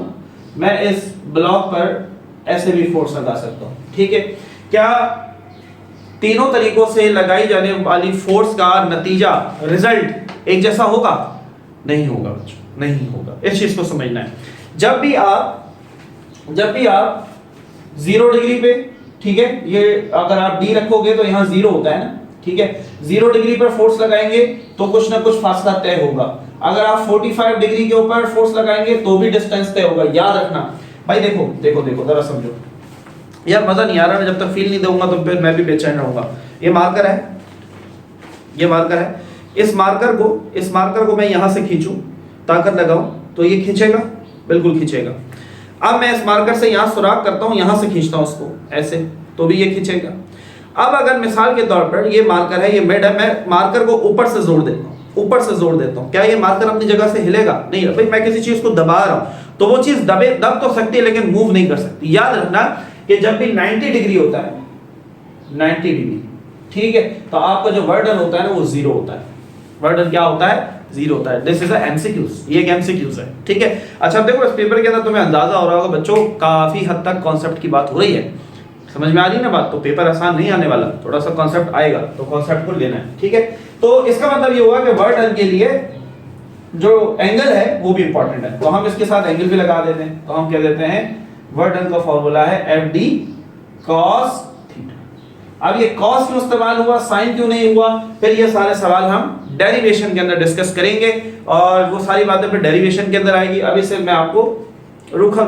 मैं इस ब्लॉक पर ऐसे भी फोर्स लगा सकता हूं, ठीक है। क्या तीनों तरीकों से लगाई जाने वाली फोर्स का नतीजा, रिजल्ट एक जैसा होगा? नहीं होगा बच्चों, नहीं होगा। इस चीज को समझना है। जब भी आप 0 डिग्री पे, ठीक है, ये अगर आप डी रखोगे तो यहां 0 होता है ना, ठीक है, 0 डिग्री पर फोर्स लगाएंगे तो कुछ ना कुछ फासला तय होगा। अगर आप 45 डिग्री के ऊपर फोर्स लगाएंगे तो भी डिस्टेंस तय होगा। याद रखना भाई, देखो जरा समझो यार, मजा नहीं आ रहा, जब तक फील नहीं दूंगा तो फिर मैं भी बेचैन रहूंगा। ये मार्कर है, इस मार्कर को मैं यहां से खींचूं, ताकत लगाऊं तो ये खींचेगा, बिल्कुल खींचेगा। अब मैं इस मार्कर से यहां सुराख करता हूं, यहां से खींचता हूं उसको ऐसे, तो भी ये खींचेगा। अब अगर मिसाल के तौर पर ये मार्कर है, ये मिड है, मैं मार्कर को ऊपर से जोड़ देता हूं, क्या ये मार्कर अपनी जगह से हिलेगा? नहीं। भाई मैं किसी चीज को दबा रहा हूं तो वो चीज दब तो सकती है लेकिन मूव नहीं कर सकती। याद रखना कि जब भी 90 डिग्री होता है, 90 डिग्री, ठीक है, तो आपका जो वर्डन होता है ना वो जीरो होता है। वर्डन क्या होता है? जीरो होता है। दिस इज एमसीक्यूज, ये एक एमसीक्यूज है, ठीक है। अच्छा देखो इस पेपर के अंदर तुम्हें अंदाजा हो रहा होगा बच्चों, काफी हद तक कॉन्सेप्ट की बात हो रही है, समझ में आ रही है ना बात। तो पेपर आसान नहीं आने वाला, थोड़ा सा कॉन्सेप्ट आएगा, तो कॉन्सेप्ट को लेना है, ठीक है। तो इसका मतलब ये हुआ कि वर्डन के लिए जो एंगल है वो भी इंपॉर्टेंट है, तो हम इसके साथ एंगल भी लगा देते हैं। तो हम क्या देते हैं, वर्डन का फॉर्मूला है FD cos थीटा। अब ये cos क्यों इस्तेमाल हुआ, sin क्यों नहीं हुआ, फिर ये सारे सवाल हम डेरिवेशन के अंदर डिस्कस करेंगे और वो सारी बातें फिर डेरिवेशन के अंदर आएगी। अभी से मैं आपको रूखा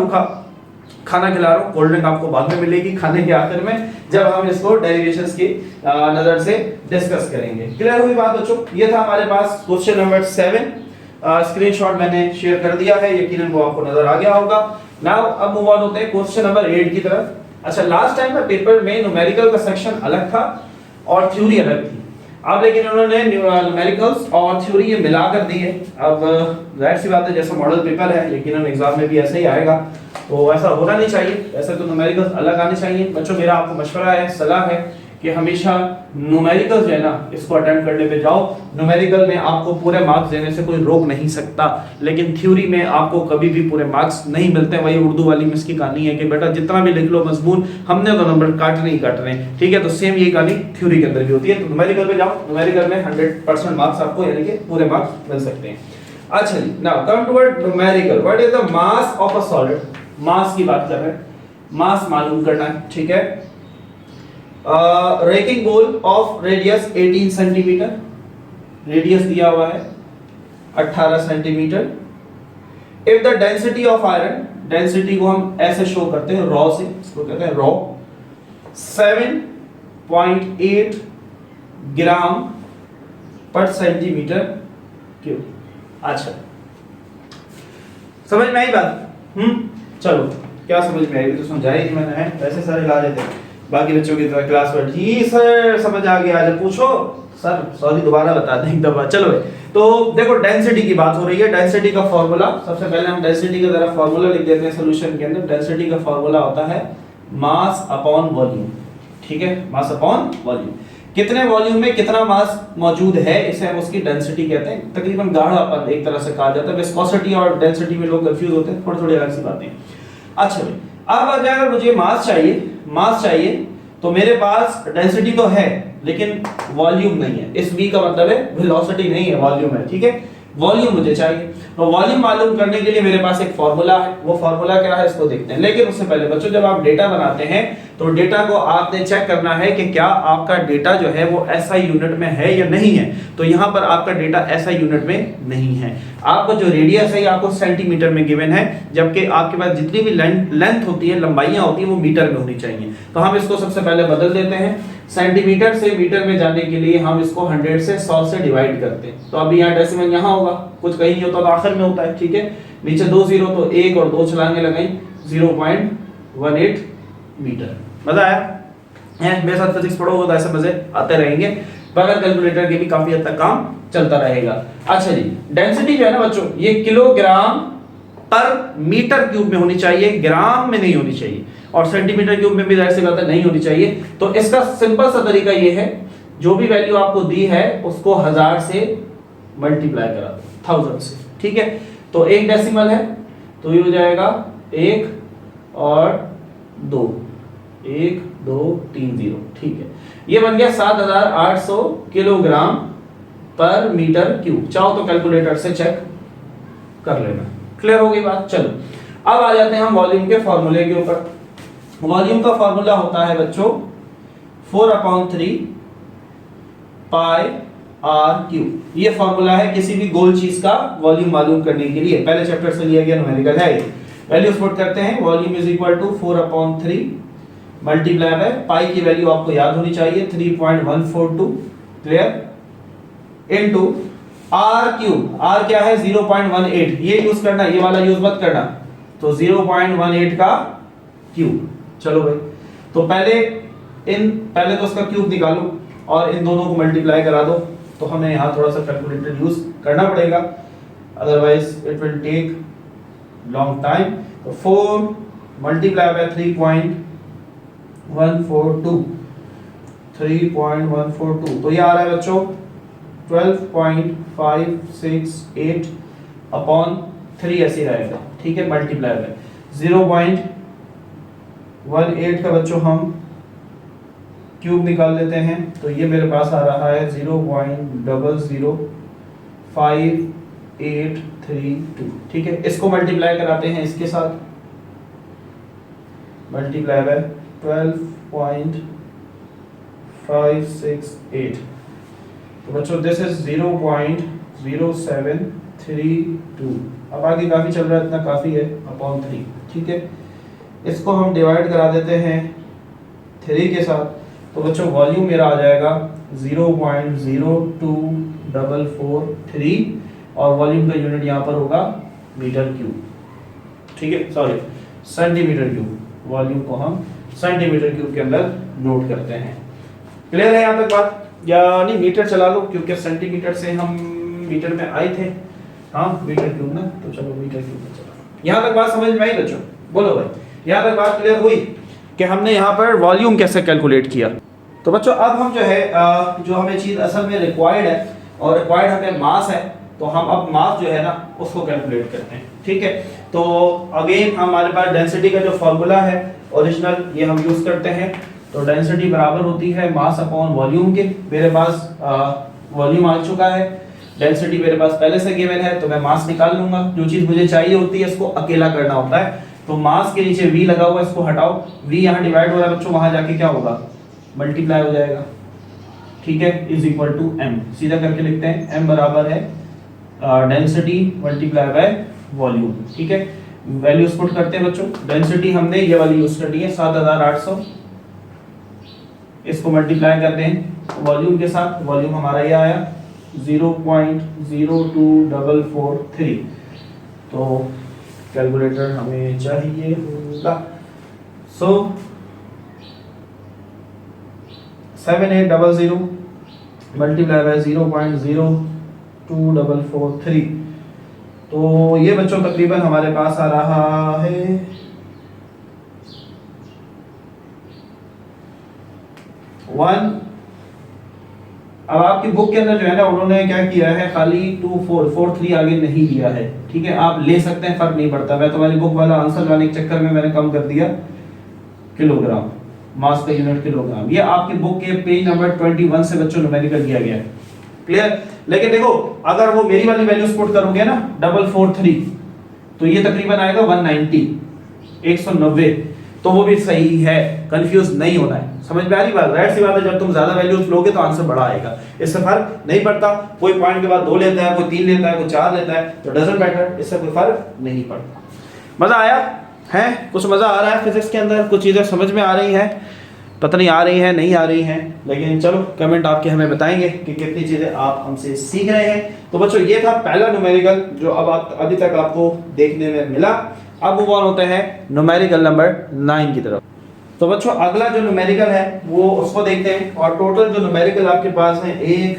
खाना खिला रहा हूँ, कोल्ड ड्रिंक आपको बाद में मिलेगी खाने के आखिर में, जब हम इसको डेरिवेशंस की नजर से डिस्कस करेंगे। क्लियर हुई बात बच्चों? ये था हमारे पास क्वेश्चन नंबर 7। स्क्रीनशॉट मैंने शेयर कर दिया है, यकीनन वो आपको नजर आ गया होगा। नाउ अब मूव ऑन होते हैं क्वेश्चन नंबर 8 की तरफ। अच्छा लास्ट टाइम का पेपर में न्यूमेरिकल का सेक्शन अलग था और थ्योरी अलग थी, अब लेकिन उन्होंने न्यूमेरिकल्स और थ्योरी ये मिला कर दी है। अब जाहिर सी बात है जैसा मॉडल पेपर है यकीनन एग्जाम में भी ऐसे ही आएगा, तो ऐसा होना नहीं चाहिए, ऐसे तो न्यूमेरिकल्स अलग आने चाहिए। बच्चों मेरा आपको मशवरा है, सलाह है कि हमेशा न्यूमेरिकल्स जो है ना इसको अटेम्प्ट करने पे जाओ। न्यूमेरिकल में आपको पूरे मार्क्स देने से कोई रोक नहीं सकता, लेकिन थ्योरी में आपको कभी भी पूरे मार्क्स नहीं मिलते। वही उर्दू वाली में इसकी कहानी है कि बेटा जितना भी लिख लो मजमून, हमने तो नंबर काटने ही काटने, ठीक है। तो सेम ये कहानी थ्योरी के अंदर भी होती है। तो न्यूमेरिकल पे जाओ, न्यूमेरिकल में 100% मार्क्स आपको यानी कि पूरे मार्क्स मिल सकते हैं। अच्छा जी, now come toward numerical. What is the mass of a solid? Mass की बात कर रहे हैं, मास मालूम करना है, ठीक है। Racking ball of radius 18 centimetre, radius दिया हुआ है 18 centimetre. If the density of iron, density को हम ऐसे शो करते हैं रॉ से, इसको कहते हैं रॉ, 7.8 ग्राम पर सेंटीमीटर क्यूब। अच्छा समझ में आई बात? चलो क्या समझ में आई? तो समझाई नहीं मैंने, है वैसे सारे ला देते हैं बाकी बच्चों की तरह क्लास पर। जी सर समझ आ गया, जब पूछो सर सॉरी दोबारा बता दें एक दफा। चलो तो देखो डेंसिटी की बात हो रही है, डेंसिटी का फार्मूला, सबसे पहले हम डेंसिटी का जरा फार्मूला लिख देते हैं सॉल्यूशन के अंदर। डेंसिटी का फार्मूला होता है मास अपॉन वॉल्यूम, ठीक है, मास अपॉन वॉल्यूम। कितने वॉल्यूम में कितना मास मौजूद है इसे हम उसकी डेंसिटी कहते हैं। तकरीबन गाढ़ापन एक तरह से कहा जाता है। विस्कोसिटी और डेंसिटी में लोग कंफ्यूज होते हैं, थोड़ी थोड़ी अलग सी बातें। अच्छा भाई अब अगर मुझे मास चाहिए तो मेरे पास डेंसिटी तो है लेकिन वॉल्यूम नहीं है। इस v का मतलब है वेलोसिटी नहीं है, वॉल्यूम है, ठीक है। वॉल्यूम मुझे चाहिए, तो वॉल्यूम मालूम करने के लिए मेरे पास एक फार्मूला है। वो फार्मूला क्या है इसको देखते हैं। लेकिन उससे पहले बच्चों जब आप डेटा बनाते हैं तो डेटा को आपने चेक करना है कि क्या आपका डेटा जो है वो SI यूनिट में है या नहीं है। तो यहाँ पर आपका डेटा SI यूनिट में नहीं है। आपका जो रेडियस है आपको सेंटीमीटर में गिवन है, जबकि आपके पास जितनी भी लेंथ होती है, लंबाइयां होती है, वो मीटर में होनी चाहिए। तो हम इसको सबसे पहले बदल देते हैं, सेंटीमीटर से मीटर में जाने के लिए हम इसको 100 से 100 से डिवाइड करते हैं। तो अभी यहाँ डेसिमल यहाँ होगा, कुछ कहीं नहीं होता तो आखिर में होता है, ठीक है। नीचे 2 जीरो तो 1 और 2 छलांगे लगाई, 0.18 मीटर। मजा आया है? मेरे साथ फिजिक्स पढ़ोगे तो ऐसे मजे आते रहेंगे, बगैर कैलकुलेटर के भी काफी हद तक काम चलता रहेगा। अच्छा जी, डेंसिटी जो है ना बच्चों ये किलोग्राम पर मीटर क्यूब में होनी चाहिए, ग्राम में नहीं होनी चाहिए, और सेंटीमीटर क्यूब में भी ऐसे बात नहीं होनी चाहिए। तो इसका सिंपल सा तरीका ये है, जो भी वैल्यू आपको दी है उसको 1000 से मल्टीप्लाई करा दो, 1000 से, ठीक है। तो एक डेसिमल है तो ये हो जाएगा 1 और 2, 1 2 3 0, ठीक है। ये बन गया 7800 किलोग्राम पर मीटर क्यूब। चाहो तो कैलकुलेटर से चेक कर लेना। क्लियर हो गई बात? चलो अब आ जाते हैं हम वॉल्यूम के फॉर्मूले के ऊपर। वॉल्यूम का फॉर्मूला होता है बच्चों 4/3 पाई आर क्यूब। ये फॉर्मूला है किसी भी गोल चीज का वॉल्यूम मालूम करने के लिए, पहले चैप्टर से लिया गया न्यूमेरिकल है। वैल्यूज पुट करते हैं, volume is equal to 4/3 multiply by pi की वैल्यू आपको याद होनी चाहिए 3.142। Clear? Into R cube, R क्या है 0.18, ये यूज करना, ये वाला यूज मत करना, तो 0.18 का क्यूब। चलो भाई, तो पहले तो उसका क्यूब निकालो और इन दोनों को मल्टीप्लाई करा दो, तो हमें यहाँ थोड़ा सा कैलकुलेटर यूज करना पड़ेगा, otherwise it will take long time. तो 4 मल्टीप्लाई बाय 3.142, तो ये आ रहा है बच्चों 12.568 अपॉन 3 ऐसे रहेगा, ठीक है, मल्टीप्लाई बाय 0.18 का बच्चों हम क्यूब निकाल लेते हैं, तो ये मेरे पास आ रहा है 0.00582, ठीक है। इसको मल्टीप्लाई कराते हैं इसके साथ, मल्टीप्लाई बाय 12.568, तो बच्चों दिस इज 0.0732। अब आगे काफी चल रहा है, इतना काफी है, अपॉन 3, ठीक है। इसको हम डिवाइड करा देते हैं 3 के साथ, तो बच्चों वॉल्यूम मेरा आ जाएगा 0.02443 और वॉल्यूम का यूनिट यहाँ पर होगा मीटर क्यूब, ठीक है, सॉरी सेंटीमीटर क्यूब, वॉल्यूम को हम सेंटीमीटर क्यूब के अंदर नोट करते हैं। क्लियर है यहाँ तक बात, या नहीं मीटर चला लो क्योंकि सेंटीमीटर से हम मीटर में आए थे, हाँ मीटर क्यूब ना, तो चलो मीटर क्यूब में चला। यहाँ तक बात समझ में आई बच्चों, बोलो भाई, यहाँ तक बात क्लियर हुई कि हमने यहाँ पर वॉल्यूम कैसे कैलकुलेट किया। तो बच्चों अब हम जो है जो हमें चीज असल में रिक्वायर्ड है और रिक्वायर्ड हमें मास है, तो हम अब मास जो है ना उसको कैलकुलेट करते हैं, ठीक है। तो अगेन हमारे पास डेंसिटी का जो फॉर्मूला है ओरिजिनल, ये हम यूज करते हैं, तो डेंसिटी बराबर होती है मास अपॉन वॉल्यूम के। मेरे पास वॉल्यूम आ चुका है, डेंसिटी मेरे पास पहले से गिवन है, तो मैं मास निकाल लूंगा। जो चीज मुझे चाहिए होती है इसको अकेला करना होता है, तो मास के नीचे v लगा हुआ, इसको हटाओ, v यहाँ डिवाइड हो रहा है बच्चों, वहां जाके क्या होगा, मल्टीप्लाई हो जाएगा, ठीक है, इज इक्वल टू m। सीधा करके लिखते हैं, m बराबर है डेंसिटी मल्टीप्लाई बाय वॉल्यूम, ठीक है। वैल्यूज पुट करते हैं बच्चों, डेंसिटी हमने ये वाली यूज करनी है 7800, इसको मल्टीप्लाई करते हैं वॉल्यूम के साथ, वॉल्यूम हमारा ये आया 0.02443, तो कैलकुलेटर हमें चाहिए होगा, सो 7800 मल्टीप्लाई बाय 0.02443, तो ये बच्चों तकरीबन हमारे पास आ रहा है 1। अब आपकी बुक के अंदर जो है ना उन्होंने क्या किया है, खाली 2443 आगे नहीं लिया है, ठीक है, आप ले सकते हैं, फर्क नहीं पड़ता। मैं तुम्हारी बुक वाला आंसर लाने के चक्कर में मैंने कम कर दिया किलोग्राम, मास का यूनिट किलोग्राम। ये आपकी बुक के पेज नंबर 21 से बच्चों न्यूमेरिकल दिया गया है, क्लियर। लेकिन देखो अगर वो मेरी वाली वैल्यूज पुट करोगे ना 443, तो ये तकरीबन आएगा 190, 190, तो वो भी सही है, कंफ्यूज नहीं होना है। समझ में आ रही बात, राइट सी बात है, जब तुम ज्यादा वैल्यूज लोगे तो आंसर बड़ा आएगा, इससे फर्क नहीं पड़ता। कोई पॉइंट के बाद 2 लेता है, कोई 3 लेता है, कोई 4 लेता है, तो डजंट मैटर, इससे कोई फर्क नहीं पड़ता। मजा आया है, कुछ मजा आ रहा है फिजिक्स के अंदर, कुछ चीजें समझ में आ रही हैं, पता नहीं आ रही हैं नहीं आ रही हैं, लेकिन चलो कमेंट आपके हमें बताएंगे कि कितनी चीजें आप हमसे सीख रहे हैं। तो बच्चों ये था पहला न्यूमेरिकल जो अब आप अभी तक आपको देखने में मिला। अब मूव ऑन होते हैं न्यूमेरिकल नंबर 9 की तरफ। तो बच्चों अगला जो न्यूमेरिकल है वो उसको देखते हैं, और टोटल जो न्यूमेरिकल आपके पास है 1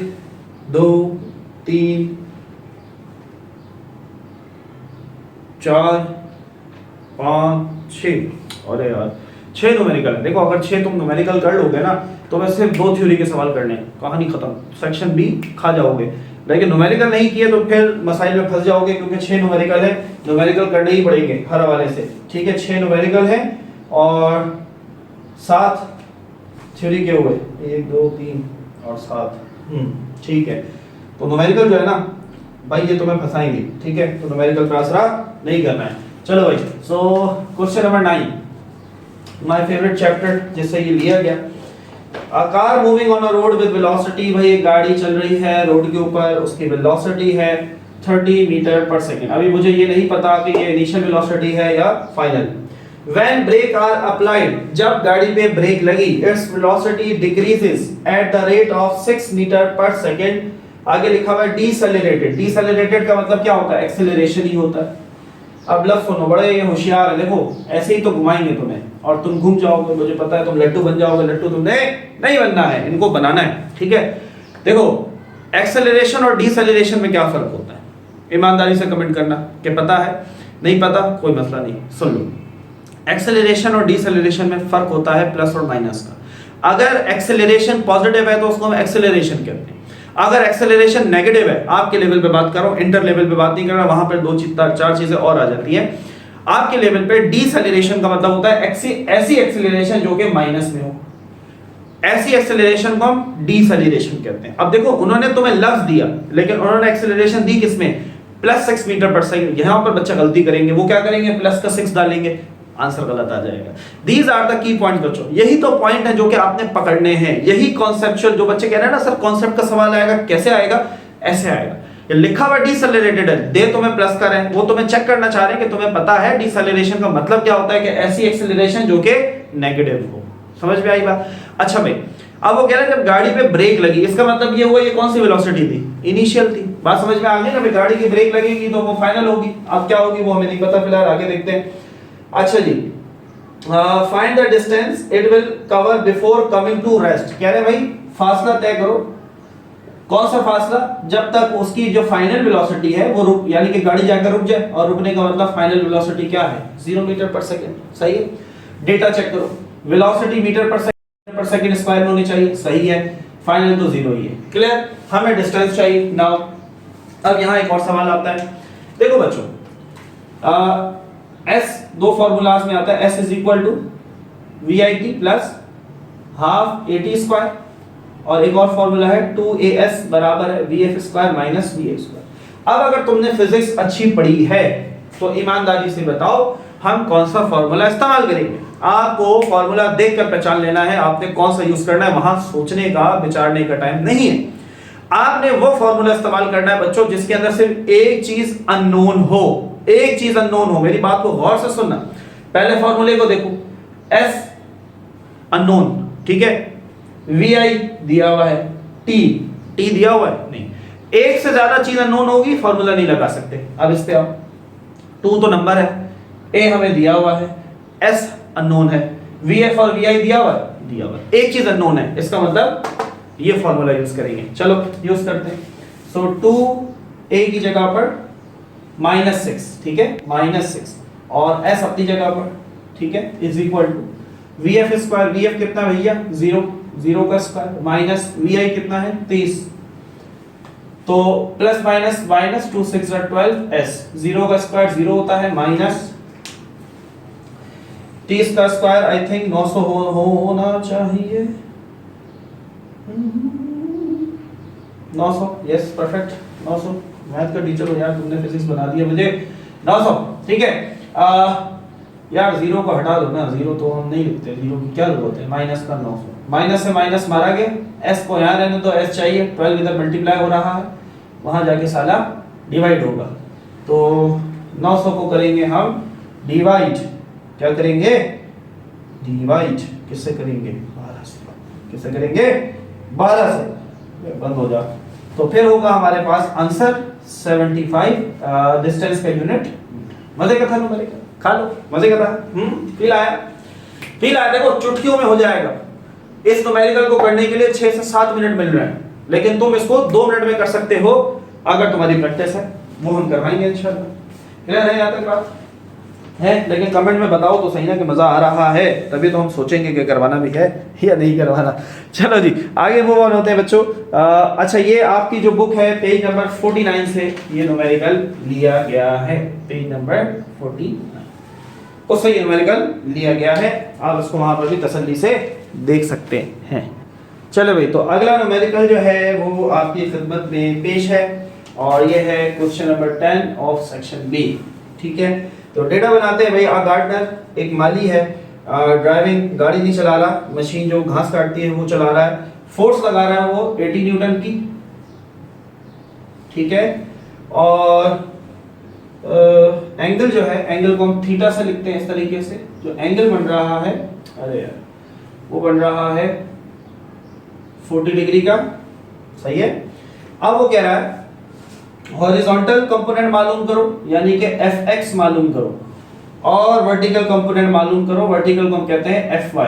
2 3 4 5 6, अरे यार 6 न्यूमेरिकल है। देखो अगर 6 तुम न्यूमेरिकल कर लोगे ना तो मैं सिर्फ 2 थ्योरी के सवाल करने, कहानी खत्म, सेक्शन बी खा जाओगे। लेकिन न्यूमेरिकल नहीं किए तो फिर मसाइल में फंस जाओगे, क्योंकि 6 न्यूमेरिकल है, न्यूमेरिकल करने ही पड़ेंगे हर हवाले से, ठीक है। 6 न्यूमेरिकल है और 7 थ्योरी के हुए, 1 2 3 और 7, ठीक है। तो न्यूमेरिकल जो है ना भाई ये तुम्हें फंसाएंगे, ठीक है, तो न्यूमेरिकल का आसरा नहीं करना है। चलो भाई, so question number 9, my favourite chapter जिससे ये लिया गया। A car moving on a road with velocity, भाई एक गाड़ी चल रही है रोड के ऊपर, उसकी वेलोसिटी है 30 मीटर पर सेकंड। अभी मुझे ये नहीं पता कि ये इनिशियल वेलोसिटी है या final. When brake are applied, जब गाड़ी पे ब्रेक लगी, its velocity decreases at the rate of 6 metre पर सेकंड आगे लिखा हुआ है डीसेलेरेटेड। डीसेलेरेटेड का मतलब क्या होता है? एक्सेलरेशन ही होता है। अब लफ्ज सुनो, बड़े ये होशियार है, देखो ऐसे ही तो घुमाएंगे तुम्हें और तुम घूम जाओगे, मुझे पता है तुम लड्डू बन जाओगे। लड्डू तुमने नहीं बनना है, इनको बनाना है, ठीक है। देखो एक्सेलरेशन और डीसेलरेशन में क्या फर्क होता है? ईमानदारी से कमेंट करना कि पता है, नहीं पता कोई मसला नहीं। सुन लो, एक्सेलरेशन और डीसेलरेशन में फर्क होता है प्लस और माइनस का। अगर एक्सेलरेशन पॉजिटिव है तो उसको हम एक्सेलरेशन कहते हैं। अगर एक्सेलरेशन नेगेटिव है, आपके लेवल पे बात कर रहा हूं, इंटर लेवल पे बात नहीं कर रहा, वहां पर दो चार चीजें और आ जाती हैं। आपके लेवल पे डीसेलरेशन का मतलब होता है ऐसी एक्सेलरेशन जो कि माइनस में हो, ऐसी एक्सेलरेशन को हम डीसेलरेशन कहते हैं। अब देखो उन्होंने तुम्हें लफ्ज दिया, लेकिन उन्होंने एक्सेलरेशन दी किसमें? +6 मीटर पर सेकंड। यहां पर बच्चा गलती करेंगे, वो क्या करेंगे? प्लस का 6 डालेंगे, आंसर गलत आ जाएगा। These are the key points बच्चों, यही तो पॉइंट है जो कि आपने पकड़ने हैं। यही कॉन्सेप्चुअल, जो बच्चे कह रहे हैं ना सर कॉन्सेप्ट का सवाल आएगा, कैसे आएगा? ऐसे आएगा। ये लिखा हुआ डीसेलरेटेड है, दे तुम्हें प्लस कर रहे हैं, वो तुम्हें चेक करना चाह रहे हैं कि तुम्हें पता है डीसेलरेशन का मतलब क्या होता है, कि ऐसी एक्सेलरेशन जो कि नेगेटिव हो। समझ में आई बात? अच्छा भाई, अब वो कह रहे हैं जब गाड़ी पे ब्रेक लगी, इसका मतलब ये हुआ ये कौन सी वेलोसिटी थी? इनिशियल थी। बात समझ में आ गई ना भाई? गाड़ी की ब्रेक लगेगी तो वो फाइनल होगी। अब क्या होगी वो हमें नहीं पता, फिलहाल आगे देखते हैं। अच्छा जी, find the distance it will cover before coming to rest. कह रहे भाई फासला तय करो। कौन सा फासला? जब तक उसकी जो फाइनल वेलोसिटी है वो रुक, यानी कि गाड़ी जाकर रुक जाए, और रुकने का मतलब फाइनल वेलोसिटी क्या है? 0 मीटर पर सेकंड। सही है? डेटा चेक करो, वेलोसिटी मीटर पर सेकंड स्क्वायर में होनी चाहिए, सही है। फाइनल तो 0 ही है। क्लियर? हमें डिस्टेंस चाहिए। नाउ अब यहां एक और सवाल आता है। देखो बच्चों, S दो फॉर्मूलाज में आता है, S is equal to VIT plus half AT square, और एक और फॉर्मूला है 2AS बराबर है VF square minus VA square. अब अगर तुमने फिजिक्स अच्छी पढ़ी है तो ईमानदारी से बताओ हम कौन सा फॉर्मूला इस्तेमाल करेंगे। आपको फॉर्मूला देखकर पहचान लेना है, आपने कौन सा यूज करना है, वहां सोचने का विचारने का टाइम नहीं है। आपने वो फॉर्मूला इस्तेमाल करना है बच्चों जिसके अंदर सिर्फ एक चीज अननोन हो, एक चीज अननोन हो। मेरी बात को गौर से सुनना। पहले फॉर्मूले को देखो, S अननोन, ठीक है, VI दिया हुआ है, T दिया हुआ है नहीं। एक से ज्यादा चीज अननोन होगी, फॉर्मूला नहीं लगा सकते। अब इस पे आओ, 2 तो नंबर है, A हमें दिया हुआ है, S अननोन है, VF और VI दिया हुआ है, एक चीज अननोन है, इसका मतलब ये फॉर्मूला यूज करेंगे। चलो यूज करते हैं। सो 2A की जगह पर -6, ठीक है, -6, और S अपनी जगह पर, ठीक है, is equal to VF square. VF कितना भैया? 0 का स्क्वायर, माइनस VI कितना है? 30, तो प्लस माइनस माइनस 2 6 12, S 0 का स्क्वायर 0 होता है, माइनस 30 का स्क्वायर आई थिंक 900 होना चाहिए, 900, यस परफेक्ट, 900। मैथ का टीचर हो यार, तुमने फिजिक्स बना दिया मुझे। 900, ठीक है। यार 0 को हटा दो ना, 0 तो हम नहीं लिखते, 0 की क्या जरूरत है? माइनस का 900, माइनस से माइनस मारा गया, S को यहाँ रहने दो, S चाहिए, 12 इधर मल्टीप्लाई हो रहा है, वहां जाके साला डिवाइड होगा, तो 900 को करेंगे हम डिवाइड। क्या करेंगे? डिवाइड किससे करेंगे? 12 से। किससे करेंगे? 12 से। बंद हो जा, तो फिर होगा हमारे पास आंसर 75। डिस्टेंस का यूनिट। मजे का था ना? मजे का खा लो, मजे का था। फील आया? फील आया? देखो चुटकियों में हो जाएगा। इस न्यूमेरिकल को करने के लिए 6 से 7 मिनट मिल रहे हैं, लेकिन तुम इसको 2 मिनट में कर सकते हो अगर तुम्हारी प्रैक्टिस है, वो हम करवाएंगे इंशाल्लाह। क्लियर है? यहाँ तक बात है? लेकिन कमेंट में बताओ तो सही ना कि मजा आ रहा है, तभी तो हम सोचेंगे कि करवाना भी है या नहीं करवाना। चलो जी आगे मूव ऑन होते हैं बच्चों। अच्छा, ये आपकी जो बुक है पेज नंबर 49 से ये न्यूमेरिकल लिया गया है, पेज नंबर 49 उससे ये न्यूमेरिकल लिया गया है। आप उसको वहां पर भी तसल्ली से देख सकते हैं। चलो भाई, तो अगला न्यूमेरिकल जो है वो आपकी खिदमत में पेश है, और ये है question number 10 of section B. ठीक है, तो डेटा बनाते हैं भाई। आ गार्डनर एक माली है, ड्राइविंग गाड़ी नहीं चला रहा, मशीन जो घास काटती है वो चला रहा है, फोर्स लगा रहा है वो 80 न्यूटन की। ठीक है, और एंगल जो है, एंगल को हम थीटा से लिखते हैं इस तरीके से। जो एंगल बन रहा है, अरे यार, वो बन रहा है 40 डिग्री का। सही है, अब वो कह रहा है हॉरिजॉन्टल कंपोनेंट मालूम करो, यानी कि Fx मालूम करो, और वर्टिकल कंपोनेंट मालूम करो, वर्टिकल को हम कहते हैं Fy।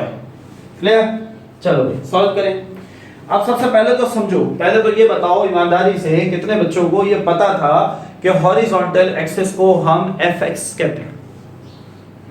क्लियर? चलो भाई सॉल्व करें। अब सबसे पहले तो समझो, पहले तो ये बताओ ईमानदारी से कितने बच्चों को ये पता था कि हॉरिजॉन्टल एक्सिस को हम Fx कहते हैं?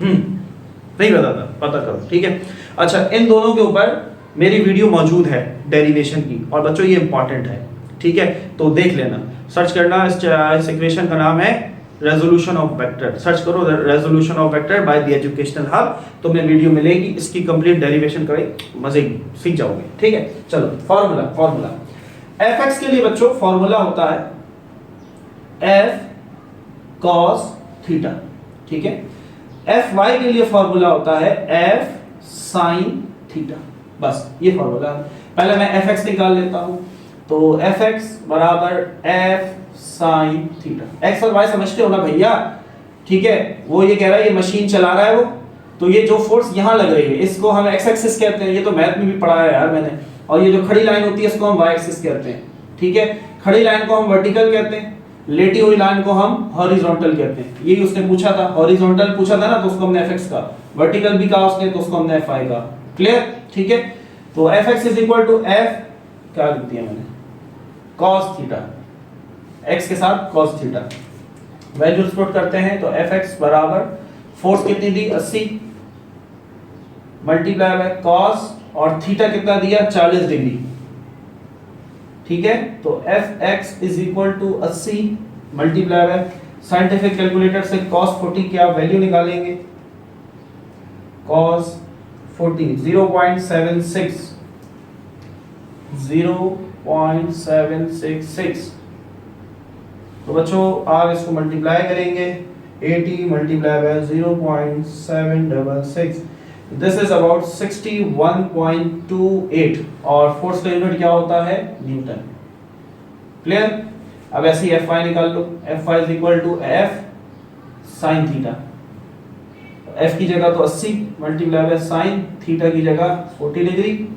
नहीं पता था? पता करो, ठीक है। अच्छा, इन दोनों के ऊपर मेरी वीडियो मौजूद है डेरिवेशन की, और बच्चों ये इंपॉर्टेंट है, ठीक है, तो देख लेना, सर्च करना। इस इक्वेशन का नाम है रेजोल्यूशन ऑफ वेक्टर। सर्च करो resolution of vector by the educational hub, तुम्हें वीडियो मिलेगी, इसकी कंप्लीट डेरिवेशन करें, मजे की सीख जाओगे, ठीक है। चलो फार्मूला fx के लिए बच्चों फार्मूला होता है f cos थीटा, ठीक है। fy के लिए फार्मूला होता है f sin थीटा, बस ये फार्मूला है। पहले मैं fx निकाल लेता हूं, तो fx बराबर f sin थीटा। x और y समझते हो ना भैया, ठीक है। वो ये कह रहा है ये मशीन चला रहा है वो, तो ये जो फोर्स यहाँ लग रही है इसको हम x एक्सिस कहते हैं, ये तो मैथ में भी पढ़ा है यार मैंने। और ये जो खड़ी लाइन होती है इसको हम y एक्सिस कहते हैं, ठीक है। खड़ी लाइन को हम वर्टिकल कहते हैं, लेटी हुई लाइन को हम हॉरिजॉन्टल कहते हैं। यही उसने पूछा था, हॉरिजॉन्टल पूछा था ना, तो उसको हमने fx का, वर्टिकल भी कहा उसने, तो उसको हमने fy का। क्लियर? ठीक है। तो fx is equal to f क्या लिख दिया मैंने, cos थीटा, x के साथ cos थीटा। वैल्यूज पुट करते हैं, तो fx बराबर फोर्स कितनी दी 80 मल्टीप्लाई बाय cos, और थीटा कितना दिया 40 डिग्री, ठीक है। तो fx is equal to 80 multiply by, scientific calculator से cos 40 की आप वैल्यू निकालेंगे, cos 40 0.766 तो बच्चों आप इसको मल्टीप्लाई करेंगे, 80 multiply bye 0.766, this is about 61.28, और फोर्स का यूनिट क्या होता है, न्यूटन। क्लियर? अब ऐसे ही Fy निकाल लो, Fy is equal to f sin theta. f की जगह तो 80 मल्टीप्लाई बाय sin थीटा की जगह 40 degree,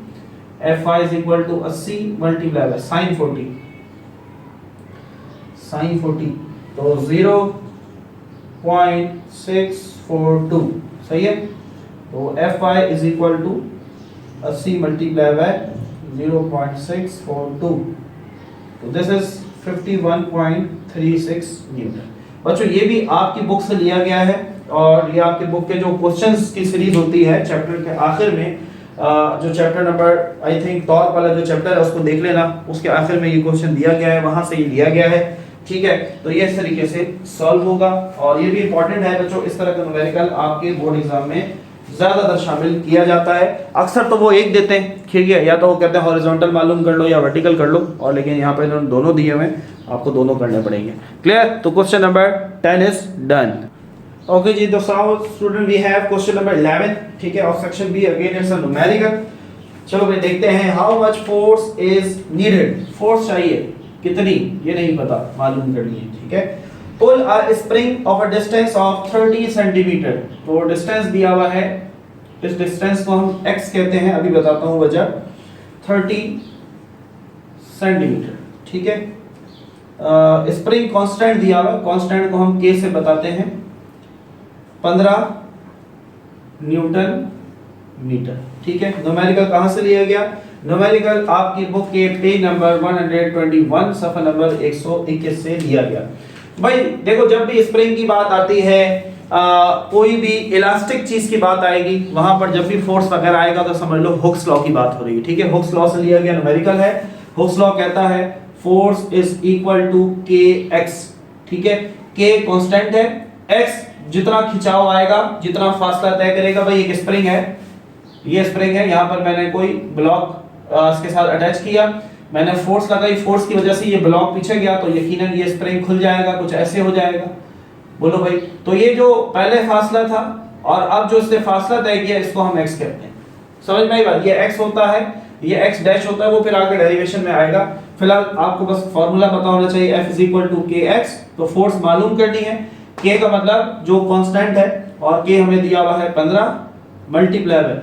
Fy is equal to 80 multiply by sin 40 तो 0.642, सही है। तो Fy is equal to 80 multiply by 0.642, तो दिस इज 51.36 न्यूटन। बच्चों ये भी आपकी बुक से लिया गया है, और ये आपकी बुक के जो क्वेश्चंस की सीरीज होती है चैप्टर के आखिर में, जो chapter number I think top वाला जो चैप्टर है उसको देख लेना, उसके आखिर में ये क्वेश्चन दिया गया है, वहां से ये लिया गया है, ठीक है। तो ये इस तरीके से सॉल्व होगा, और ये भी इंपॉर्टेंट है बच्चों, इस तरह का न्यूमेरिकल आपके बोर्ड एग्जाम में ज्यादातर शामिल किया जाता है। अक्सर तो वो एक देते हैं, ठीक है, या तो वो कहते हैं हॉरिजॉन्टल मालूम कर लो या वर्टिकल कर लो, और लेकिन यहाँ पे दोनों दिए हुए, आपको दोनों करने पड़ेंगे। क्लियर? तो question number 10 is done. Okay जी, दोस्तों student we have question number 11, ठीक है, of section B, again it's a numerical. चलो भाई देखते हैं, how much force is needed, force चाहिए कितनी, ये नहीं पता, मालूम करनी है, ठीक है। Pull a spring of a distance of 30 centimetre, तो डिस्टेंस दिया हुआ है, इस डिस्टेंस को हम x कहते हैं, अभी बताता हूं वजह, 30 सेंटीमीटर, ठीक है। स्प्रिंग कांस्टेंट दिया हुआ, कांस्टेंट को हम k से बताते हैं, 15 न्यूटन मीटर, ठीक है। न्यूमेरिकल कहां से लिया गया, न्यूमेरिकल आपकी बुक के पेज नंबर 121 सफा नंबर 121 से लिया गया। भाई देखो, जब भी स्प्रिंग की बात आती है, कोई भी इलास्टिक चीज की बात आएगी, वहां पर जब भी फोर्स वगैरह आएगा तो समझ लो हुक्स लॉ की बात हो रही है, ठीक है। हुक्स लॉ से लिया गया न्यूमेरिकल है। हुक्स लॉ कहता है force is equal to kx, ठीक है। k कांस्टेंट है, x जितना खिंचाव आएगा, जितना फासला तय करेगा, भाई एक स्प्रिंग है, ये स्प्रिंग है, यहाँ पर मैंने कोई ब्लॉक इसके साथ अटैच किया, मैंने फोर्स लगाई, फोर्स की वजह से ये ब्लॉक पीछे गया, तो यकीनन ये स्प्रिंग खुल जाएगा, कुछ ऐसे हो जाएगा। बोलो भाई, तो ये जो पहले फासला था और अब जो इसने फासला तय किया, इसको हम x कहते हैं। समझ में आई बात, ये x होता है, ये x डैश होता है, वो फिर आगे डेरिवेशन में आएगा। फिलहाल आपको बस फार्मूला पता होना चाहिए, F = kx, तो फोर्स मालूम करनी है, k का मतलब जो कांस्टेंट है, और k हमें दिया हुआ है 15 मल्टीप्लाई बाय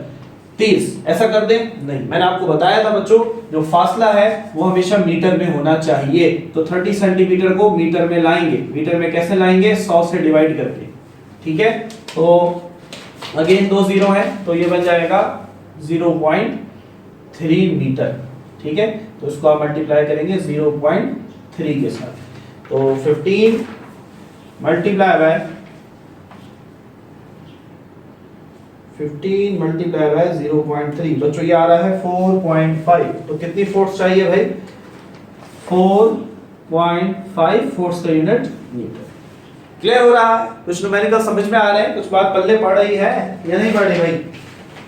30, ऐसा कर दें? नहीं, मैंने आपको बताया था बच्चों जो फासला है वो हमेशा मीटर में होना चाहिए। तो 30 सेंटीमीटर को मीटर में लाएंगे। मीटर में कैसे लाएंगे? 100 से डिवाइड करके। ठीक है, तो अगेन 2 जीरो है तो ये बन जाएगा 0.3 मीटर। ठीक है, तो इसको आप मल्टीप्लाई करेंगे 0.3 के साथ, तो 15 मल्टीप्लाई बाय 0.3 बच्चों ये आ रहा है 4.5। तो कितनी फोर्स चाहिए भाई? 4.5 फोर्स का यूनिट मीटर। क्लियर हो रहा है? कुछ न्यूमेरिकल समझ में आ रहे हैं? कुछ बात पल्ले पड़ रही है या नहीं पड़ रही भाई?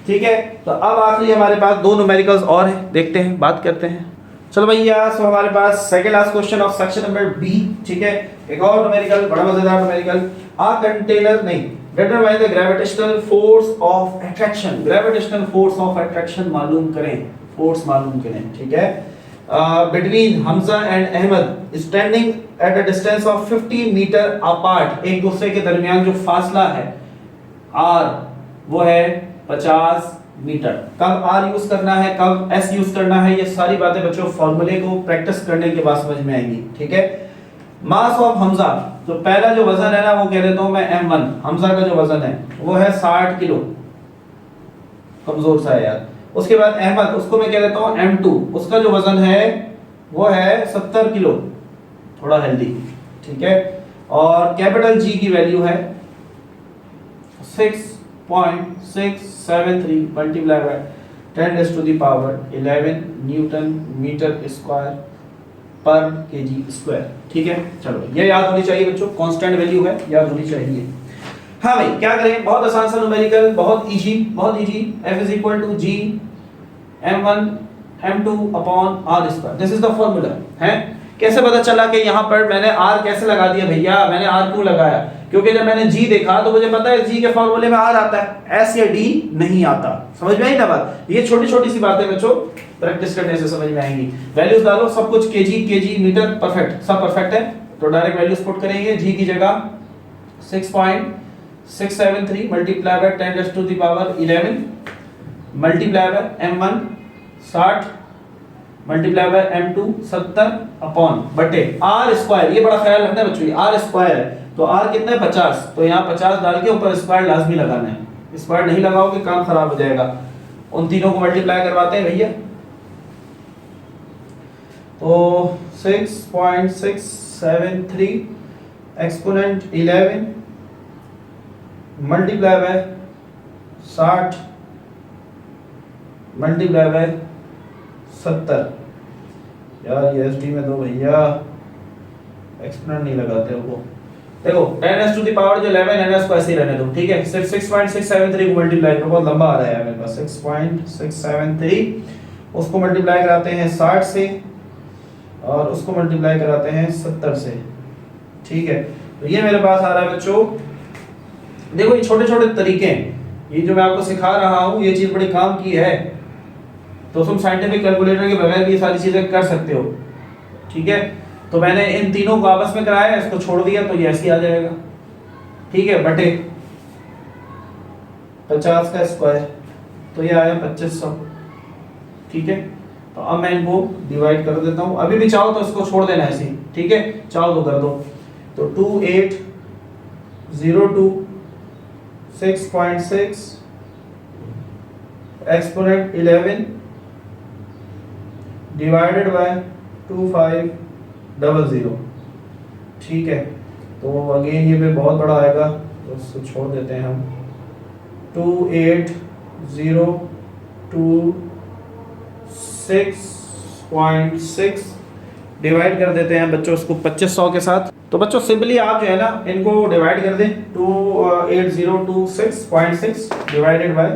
ठीक है, तो अब आखिरी हमारे पास 2 न्यूमेरिकल्स और हैं, देखते हैं, बात करते हैं। चलो भैया, सो हमारे पास second last question of section number B. ठीक है, एक और न्यूमेरिकल, बड़ा मजेदार न्यूमेरिकल। आ कंटेनर नहीं, determine the gravitational force of attraction. Gravitational force of attraction मालूम करें, फोर्स मालूम करें। ठीक है, between Hamza and Ahmed standing at a distance of 50 metre apart. एक दूसरे के दरमियान जो फासला है r वो है 50 मीटर। कब r यूज करना है, कब s यूज करना है, ये सारी बातें बच्चों फॉर्मूले को प्रैक्टिस करने के बाद समझ में आएंगी। ठीक है, मास ऑफ हमजा, तो पहला जो वजन है ना वो कह देता हूं मैं m1। हमजा का जो वजन है वो है 60 किलो, कमजोर सा है यार। उसके बाद अहमद, उसको मैं कह देता हूं m2, उसका जो वजन है वो है 70 किलो, थोड़ा हेल्दी। ठीक है, और कैपिटल G की वैल्यू है 6.673 multiply by 10⁻11 newton metre square पर केजी स्क्वायर। ठीक है, चलो ये याद होनी चाहिए बच्चों, कांस्टेंट वैल्यू है, याद होनी चाहिए। हाँ भाई, क्या करें? बहुत आसान सा न्यूमेरिकल, बहुत इजी, बहुत easy. F is equal to G m1 m2 upon r square, this is the formula है। कैसे पता चला कि यहाँ पर मैंने r कैसे लगा दिया भैया? मैंने r क्यों लगाया? क्योंकि जब मैंने g देखा तो मुझे पता है g के फॉर्मूले में r आता है, s या d नहीं आता। समझ में आई ना बात? ये छोटी छोटी सी बातें बच्चों प्रैक्टिस करने से समझ में आएंगी। वैल्यूज डालो, सब कुछ kg मीटर, परफेक्ट, सब परफेक्ट है। तो डायरेक्ट वैल्यूज पुट करेंगे। g की जगह 6.673 multiply by 10⁻11 multiply by m1 60 multiply by m2 70 upon बटे r स्क्वायर। ये बड़ा ख्याल रखना है बच्चों, ये r स्क्वायर है तो r कितना है 50, तो यहाँ 50 डाल के ऊपर स्क्वायर लाजमी लगाना है। स्क्वायर नहीं लगाओगे काम खराब हो जाएगा। उन तीनों को मल्टीप्लाई करवाते हैं भैया, तो 6.673 exponent 11 multiply by 60 multiply by 70। यार ये एसडी में दो भैया, एक्सपोनेंट नहीं लगाते हो। देखो 10 टू द पावर जो 11 है ना उसको ऐसे ही रहने दो। ठीक है, सिर्फ 6.673 को मल्टीप्लाई करो, बहुत लंबा आ रहा है मेरे पास। 6.673 उसको मल्टीप्लाई कराते हैं 60 से और उसको मल्टीप्लाई कराते हैं 70 से। ठीक है, तो ये मेरे पास आ रहा है बच्चों। देखो ये छोटे छोटे तरीके हैं, ये जो मैं आपको सिखा रहा हूँ ये चीज बड़ी काम की है, तो तुम साइंटिफिक कैलकुलेटर के बगैर भी ये सारी चीजें कर सकते हो। ठीक है, तो मैंने इन तीनों को आपस में कराया, इसको छोड़ दिया तो ये ऐसे ही आ जाएगा। ठीक है, बटे 50 का स्क्वायर, तो ये आया 2500। ठीक है, तो अब मैं इनको डिवाइड कर देता हूँ। अभी भी चाहो तो इसको छोड़ देना ऐसे ही, ठीक है, चाहो तो कर दो। तो 2802 6.6 एक्सपोनेंट 11 डिवाइडेड बाय 2500। ठीक है, तो अगेन ये पे बहुत बड़ा आएगा तो इसको छोड़ देते हैं हम। 2802 6.6 डिवाइड कर देते हैं बच्चों उसको 2500 के साथ। तो बच्चों सिंपली आप जो है ना इनको डिवाइड कर दें। 2802 6.6 डिवाइडेड बाय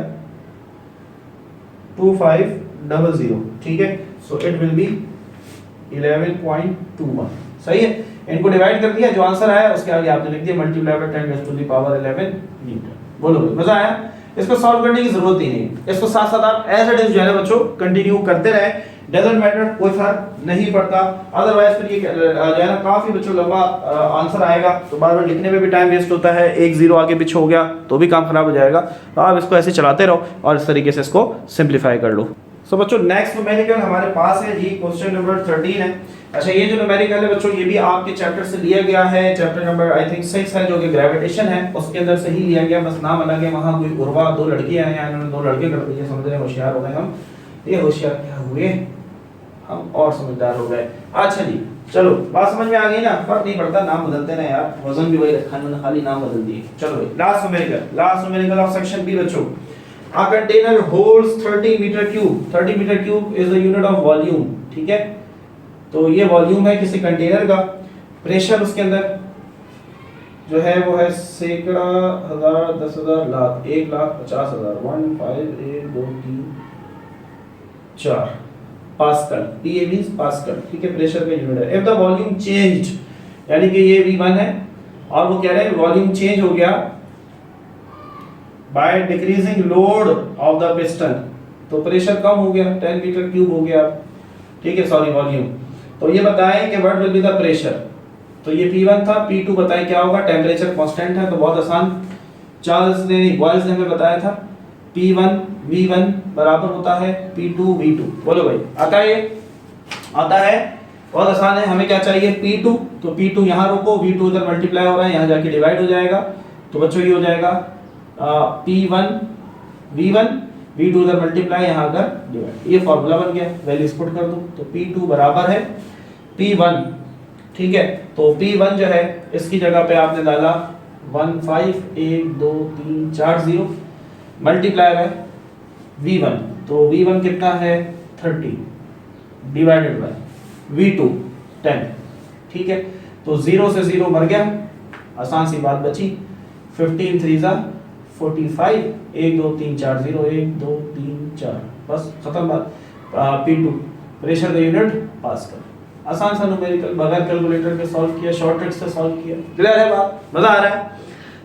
2500। ठीक है, सो इट विल बी 11.21। सही है, इनको डिवाइड कर दिया, जो आंसर आया उसके आगे आपने लिख दिया multiply by 10 to the power 11 newton. बोलो मजा आया? इसको सॉल्व करने की जरूरत ही नहीं, इसको साथ साथ आप एज इट इज जो है ना बच्चों कंटिन्यू करते रहे, डजंट मैटर, कोई फर्क नहीं पड़ता। अदरवाइज फिर ये जो है ना काफी बच्चों लंबा आंसर आएगा तो बार बार लिखने में भी टाइम वेस्ट होता है, एक जीरो आगे पीछे हो गया तो भी काम खराब हो जाएगा। तो आप इसको ऐसे चलाते रहो और इस तरीके से इसको सिंप्लीफाई कर लो। सो बच्चों नेक्स्ट न्यूमेरिकल हमारे पास है जी, क्वेश्चन नंबर 13 है। अच्छा ये जो न्यूमेरिकल है बच्चों ये भी आपके चैप्टर से लिया गया है, चैप्टर नंबर आई थिंक 6 है जो कि ग्रेविटेशन है, उसके अंदर से ही लिया गया, बस नाम अलग है। वहां कोई उर्वा 2 लड़कियां हैं, इन्होंने 2 लड़के कर दिए, समझ रहे होशियार हो गए हम। ये होशियार क्या हुए हम और समझदार हो गए। अच्छा जी चलो बात समझ में आ गई ना, फर्क नहीं पड़ता, नाम बदलते ना यार, वजन भी वही रखा है, खाली नाम बदल दिए। चलो भाई last numerical of section B बच्चों। A container holds 30 meter cube. 30 meter cube is the unit of volume, ठीक है। तो ये वॉल्यूम है किसी कंटेनर का, प्रेशर उसके अंदर जो है वो है सैकड़ा, हजार, 10,000, लाख, 1,50,000, 1 5 1 2 3 4 पास्कल, पीए मींस पास्कल, ठीक है, प्रेशर का यूनिट है। इफ द वॉल्यूम चेंज्ड, यानी कि ये V1 है और वो कह रहे हैं वॉल्यूम चेंज हो गया by decreasing load of the piston, तो प्रेशर कम हो गया, 10 मीटर क्यूब हो गया, ठीक है, सॉरी वॉल्यूम। तो ये बताएं कि what will be the pressure, तो ये P1 था, P2 बताएं क्या होगा, टेम्परेचर कांस्टेंट है तो बहुत आसान, चार्ल्स ने बॉयल्स ने हमें बताया था P1 V1 बराबर होता है P2 V2। बोलो भाई आता है, ये आता है, बहुत आसान है। हमें क्या चाहिए P2, तो P2 यहाँ रोको, V2 उधर मल्टीप्लाई हो रहा है, यहाँ जाके डिवाइड हो जाएगा, तो बच्चों ये हो जाएगा P1 V1, V2 उधर मल्टीप्लाई, यहाँ अगर डिवाइड, ये फॉर्मूला बन गया, वैल्यूज पुट कर दो, तो P2 बराबर है P1, ठीक है। तो P1 जो है इसकी जगह पे आपने डाला 1 5 1 2 3 4 0 मल्टीप्लाई है V1, तो V1 कितना है 30 डिवाइडेड बाय V2 10, ठीक है। तो 0 से 0 मर गया, आसान सी बात बची, 15 3 जा 45, 1 2 3 4 0 1 2 3 4, बस खत्म बात। P2 प्रेशर का यूनिट पास्कल, आसान सा न्यूमेरिकल, बगैर कैलकुलेटर के सॉल्व किया, शॉर्ट ट्रिक से सॉल्व किया। क्लियर है बात, मजा आ रहा है,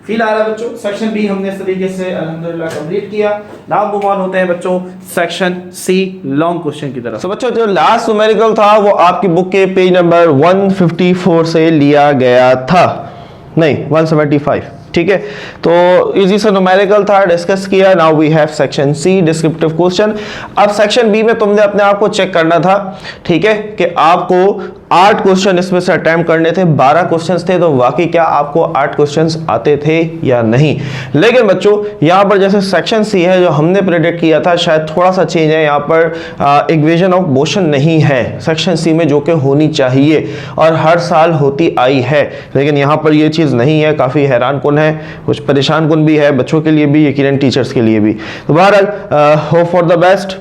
फील आ रहा है बच्चों। सेक्शन बी हमने इस तरीके से अल्हम्दुलिल्लाह कंप्लीट किया। नाउ मूव ऑन होते हैं बच्चों सेक्शन सी, लॉन्ग क्वेश्चन की तरफ। तो बच्चों जो लास्ट न्यूमेरिकल था वो आपकी बुक के पेज नंबर 154 से लिया गया था, नहीं 175, ठीक है। तो इजी सा न्यूमेरिकल था, डिस्कस किया। Now we have section C descriptive question. अब सेक्शन बी में तुमने अपने आप को चेक करना था, ठीक है, कि आपको 8 क्वेश्चन इसमें से अटेम्प्ट करने थे, 12 क्वेश्चंस थे, तो वाकई क्या आपको 8 क्वेश्चंस आते थे या नहीं। लेकिन बच्चों यहाँ पर जैसे सेक्शन सी है जो हमने प्रेडिक्ट किया था, शायद थोड़ा सा चेंज है, यहाँ पर इक्वेशन ऑफ मोशन नहीं है सेक्शन सी में, जो कि होनी चाहिए और हर साल होती आई है, लेकिन यहाँ पर ये चीज़ नहीं है। काफ़ी हैरान कुन है, कुछ परेशान कुन भी है, बच्चों के लिए भी, यकीनन टीचर्स के लिए भी। तो बहरहाल hope for the best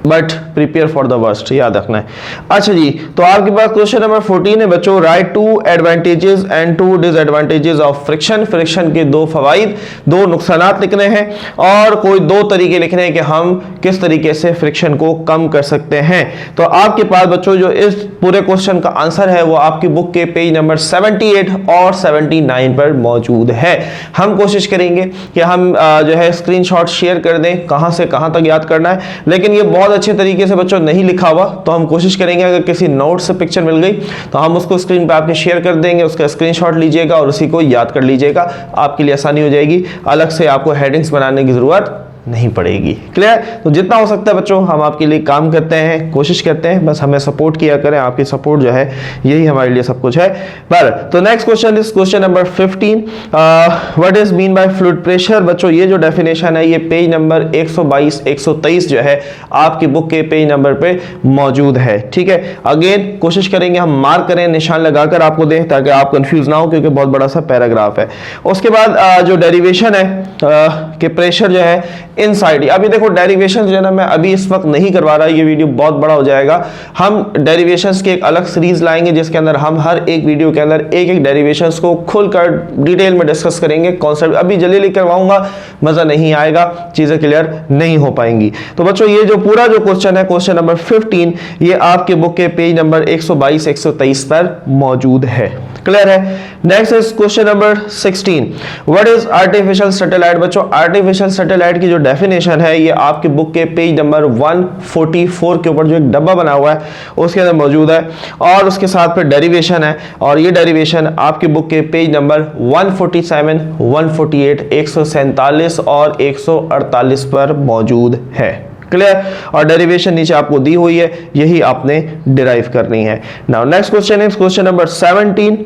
but prepare for the worst, याद रखना है। अच्छा जी, तो आपके पास क्वेश्चन नंबर 14 है बच्चों, right 2 advantages and 2 disadvantages of friction. Friction के 2 फवाइद, 2 नुकसानात लिखने हैं और कोई 2 तरीके लिखने हैं कि हम किस तरीके से फ्रिक्शन को कम कर सकते हैं। तो आपके पास बच्चों जो इस पूरे क्वेश्चन का आंसर है वो आपकी बुक के पेज नंबर 78 और 79 पर मौजूद है। हम कोशिश करेंगे कि हम जो है स्क्रीनशॉट शेयर कर दें कहां से कहां तक याद करना है, लेकिन ये बहुत अच्छे तरीके से बच्चों नहीं लिखा हुआ, तो हम कोशिश करेंगे अगर किसी नोट से पिक्चर मिल गई तो हम उसको स्क्रीन पे आपके शेयर कर देंगे, उसका स्क्रीनशॉट लीजिएगा और उसी को याद कर लीजिएगा, आपके लिए आसानी हो जाएगी, अलग से आपको हेडिंग्स बनाने की जरूरत नहीं पड़ेगी। क्लियर? तो जितना हो सकता है बच्चों हम आपके लिए काम करते हैं, कोशिश करते हैं, बस हमें सपोर्ट किया करें, आपकी सपोर्ट जो है यही हमारे लिए सब कुछ है। पर तो next question is question number 15, what is mean by fluid pressure. बच्चों ये जो डेफिनेशन है ये पेज नंबर 122 123 जो है आपकी बुक के पेज नंबर पे मौजूद है, ठीक है। अगेन कोशिश करेंगे हम मार्क करें, निशान लगाकर आपको दें ताकि आप कंफ्यूज ना हो, क्योंकि बहुत बड़ा सा पैराग्राफ है। उसके बाद जो डेरिवेशन है कि प्रेशर जो है इनसाइड, अभी देखो डेरिवेशन जो है ना मैं अभी इस वक्त नहीं करवा रहा, ये वीडियो बहुत बड़ा हो जाएगा। हम डेरिवेशंस की एक अलग सीरीज लाएंगे जिसके अंदर हम हर एक वीडियो के अंदर एक एक डेरिवेशंस को खुलकर डिटेल में डिस्कस करेंगे। कॉन्सेप्ट अभी जल्दी जल्दी करवाऊंगा, मजा नहीं आएगा, चीजें क्लियर नहीं हो पाएंगी। तो बच्चों ये जो पूरा जो क्वेश्चन है क्वेश्चन नंबर 15 ये आपके बुक के पेज नंबर 122 123 पर मौजूद है। क्लियर है। Next is question number 16, what is artificial satellite. बच्चों आर्टिफिशियल सैटेलाइट की जो डेफिनेशन है ये आपके बुक के पेज नंबर 144 के ऊपर जो एक डब्बा बना हुआ है उसके अंदर मौजूद है, और उसके साथ फिर डेरिवेशन है, और ये डेरिवेशन आपके बुक के पेज नंबर 147, 148, 147 और 148 पर मौजूद है। क्लियर। और डेरिवेशन नीचे आपको दी हुई है, यही आपने डिराइव करनी है। Now next question is question number 17,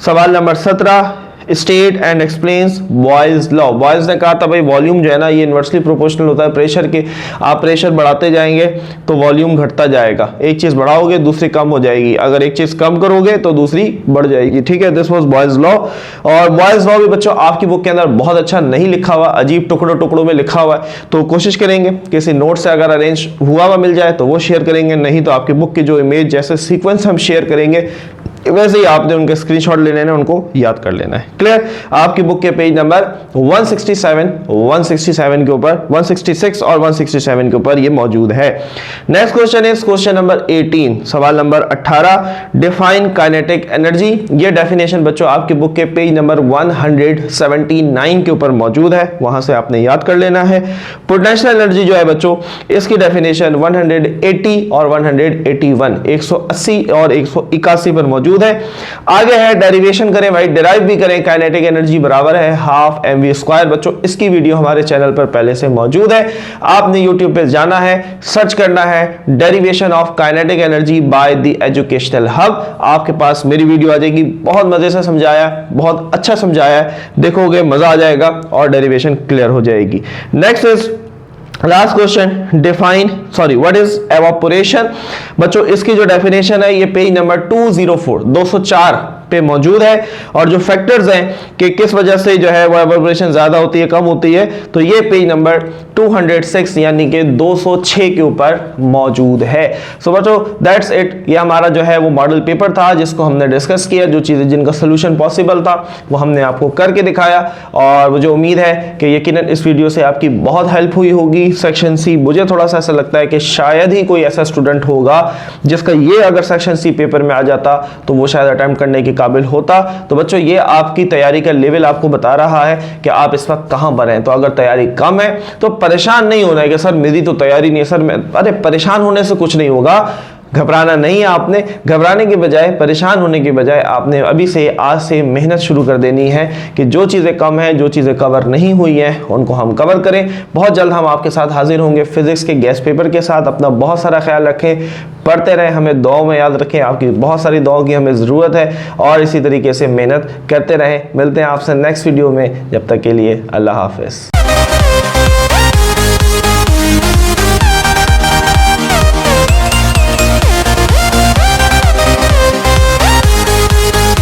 सवाल number 17, state and explains boys law. Boys ने कहा था भाई वॉल्यूम जो है ना ये इन्वर्सली प्रोपोर्शनल होता है प्रेशर के, आप प्रेशर बढ़ाते जाएंगे तो वॉल्यूम घटता जाएगा, एक चीज बढ़ाओगे दूसरी कम हो जाएगी, अगर एक चीज कम करोगे तो दूसरी बढ़ जाएगी। ठीक है, दिस वाज बॉयज लॉ। और बॉयज लॉ भी बच्चों आपकी बुक के अंदर बहुत अच्छा नहीं लिखा हुआ, अजीब टुकड़ों टुकड़ों में लिखा हुआ है, तो कोशिश करेंगे किसी नोट से अगर अरेंज हुआ हुआ मिल जाए तो वो शेयर करेंगे, नहीं तो आपकी बुक की जो इमेज जैसे सीक्वेंस हम शेयर करेंगे वैसे ही आपने उनके स्क्रीनशॉट ले लेना है, उनको याद कर लेना है। क्लियर। आपकी बुक के पेज नंबर 167, 167 के ऊपर, 166 और 167 के ऊपर ये मौजूद है। Next question is question number 18, सवाल नंबर 18, डिफाइन काइनेटिक एनर्जी। ये डेफिनेशन बच्चों आपकी बुक के पेज नंबर 179 के ऊपर मौजूद है, वहां से आपने याद कर लेना है। पोटेंशियल एनर्जी जो है बच्चों इसकी डेफिनेशन 180 और 181, 180 और 181 पर मौजूद है। आगे है डेरिवेशन करें भाई, डिराइव भी करें, काइनेटिक एनर्जी बराबर है हाफ mv²। बच्चों इसकी वीडियो हमारे चैनल पर पहले से मौजूद है, आपने यूट्यूब पे जाना है, सर्च करना है derivation of kinetic energy by the educational hub, आपके पास मेरी वीडियो आ जाएगी। बहुत मजे से समझाया, बहुत अच्छा समझाया है, देखोगे मजा आ जाएगा और डेरिवेशन क्लियर हो जाएगी। Next is last question, define what is evaporation. बच्चों इसकी जो डेफिनेशन है ये पेज नंबर 204, 204 पे मौजूद है, और जो फैक्टर्स हैं कि किस वजह से जो है वो एवापोरेशन ज्यादा होती है कम होती है, तो ये पेज नंबर 206 यानी कि 206 के ऊपर मौजूद है। सो बच्चों दैट्स इट, ये हमारा जो है वो मॉडल पेपर था जिसको हमने डिस्कस किया, जो चीजें जिनका सोल्यूशन पॉसिबल था वो हमने आपको करके दिखाया, और मुझे उम्मीद है कि यकीनन इस वीडियो से आपकी बहुत हेल्प हुई होगी। सेक्शन सी मुझे थोड़ा सा ऐसा लगता है कि शायद ही कोई ऐसा स्टूडेंट होगा जिसका ये अगर सेक्शन सी पेपर में आ जाता तो वो शायद अटेम्प्ट करने की काबिल होता। तो बच्चों ये आपकी तैयारी का लेवल आपको बता रहा है कि आप इस वक्त कहां पर हैं। तो अगर तैयारी कम है तो परेशान नहीं होना है कि सर मेरी तो तैयारी नहीं है सर, मैं अरे परेशान होने से कुछ नहीं होगा, घबराना नहीं है आपने, घबराने के बजाय परेशान होने के बजाय आपने अभी से आज से मेहनत शुरू कर देनी है कि जो चीज़ें कम हैं, जो चीज़ें कवर नहीं हुई हैं उनको हम कवर करें। बहुत जल्द हम आपके साथ हाजिर होंगे फिजिक्स के गेस्ट पेपर के साथ। अपना बहुत सारा ख्याल रखें, पढ़ते रहें, हमें दुआओं में याद रखें, आपकी बहुत सारी दुआओं की हमें ज़रूरत है, और इसी तरीके से मेहनत करते रहें। मिलते हैं आपसे नेक्स्ट वीडियो में, जब तक के लिए अल्लाह हाफिज़।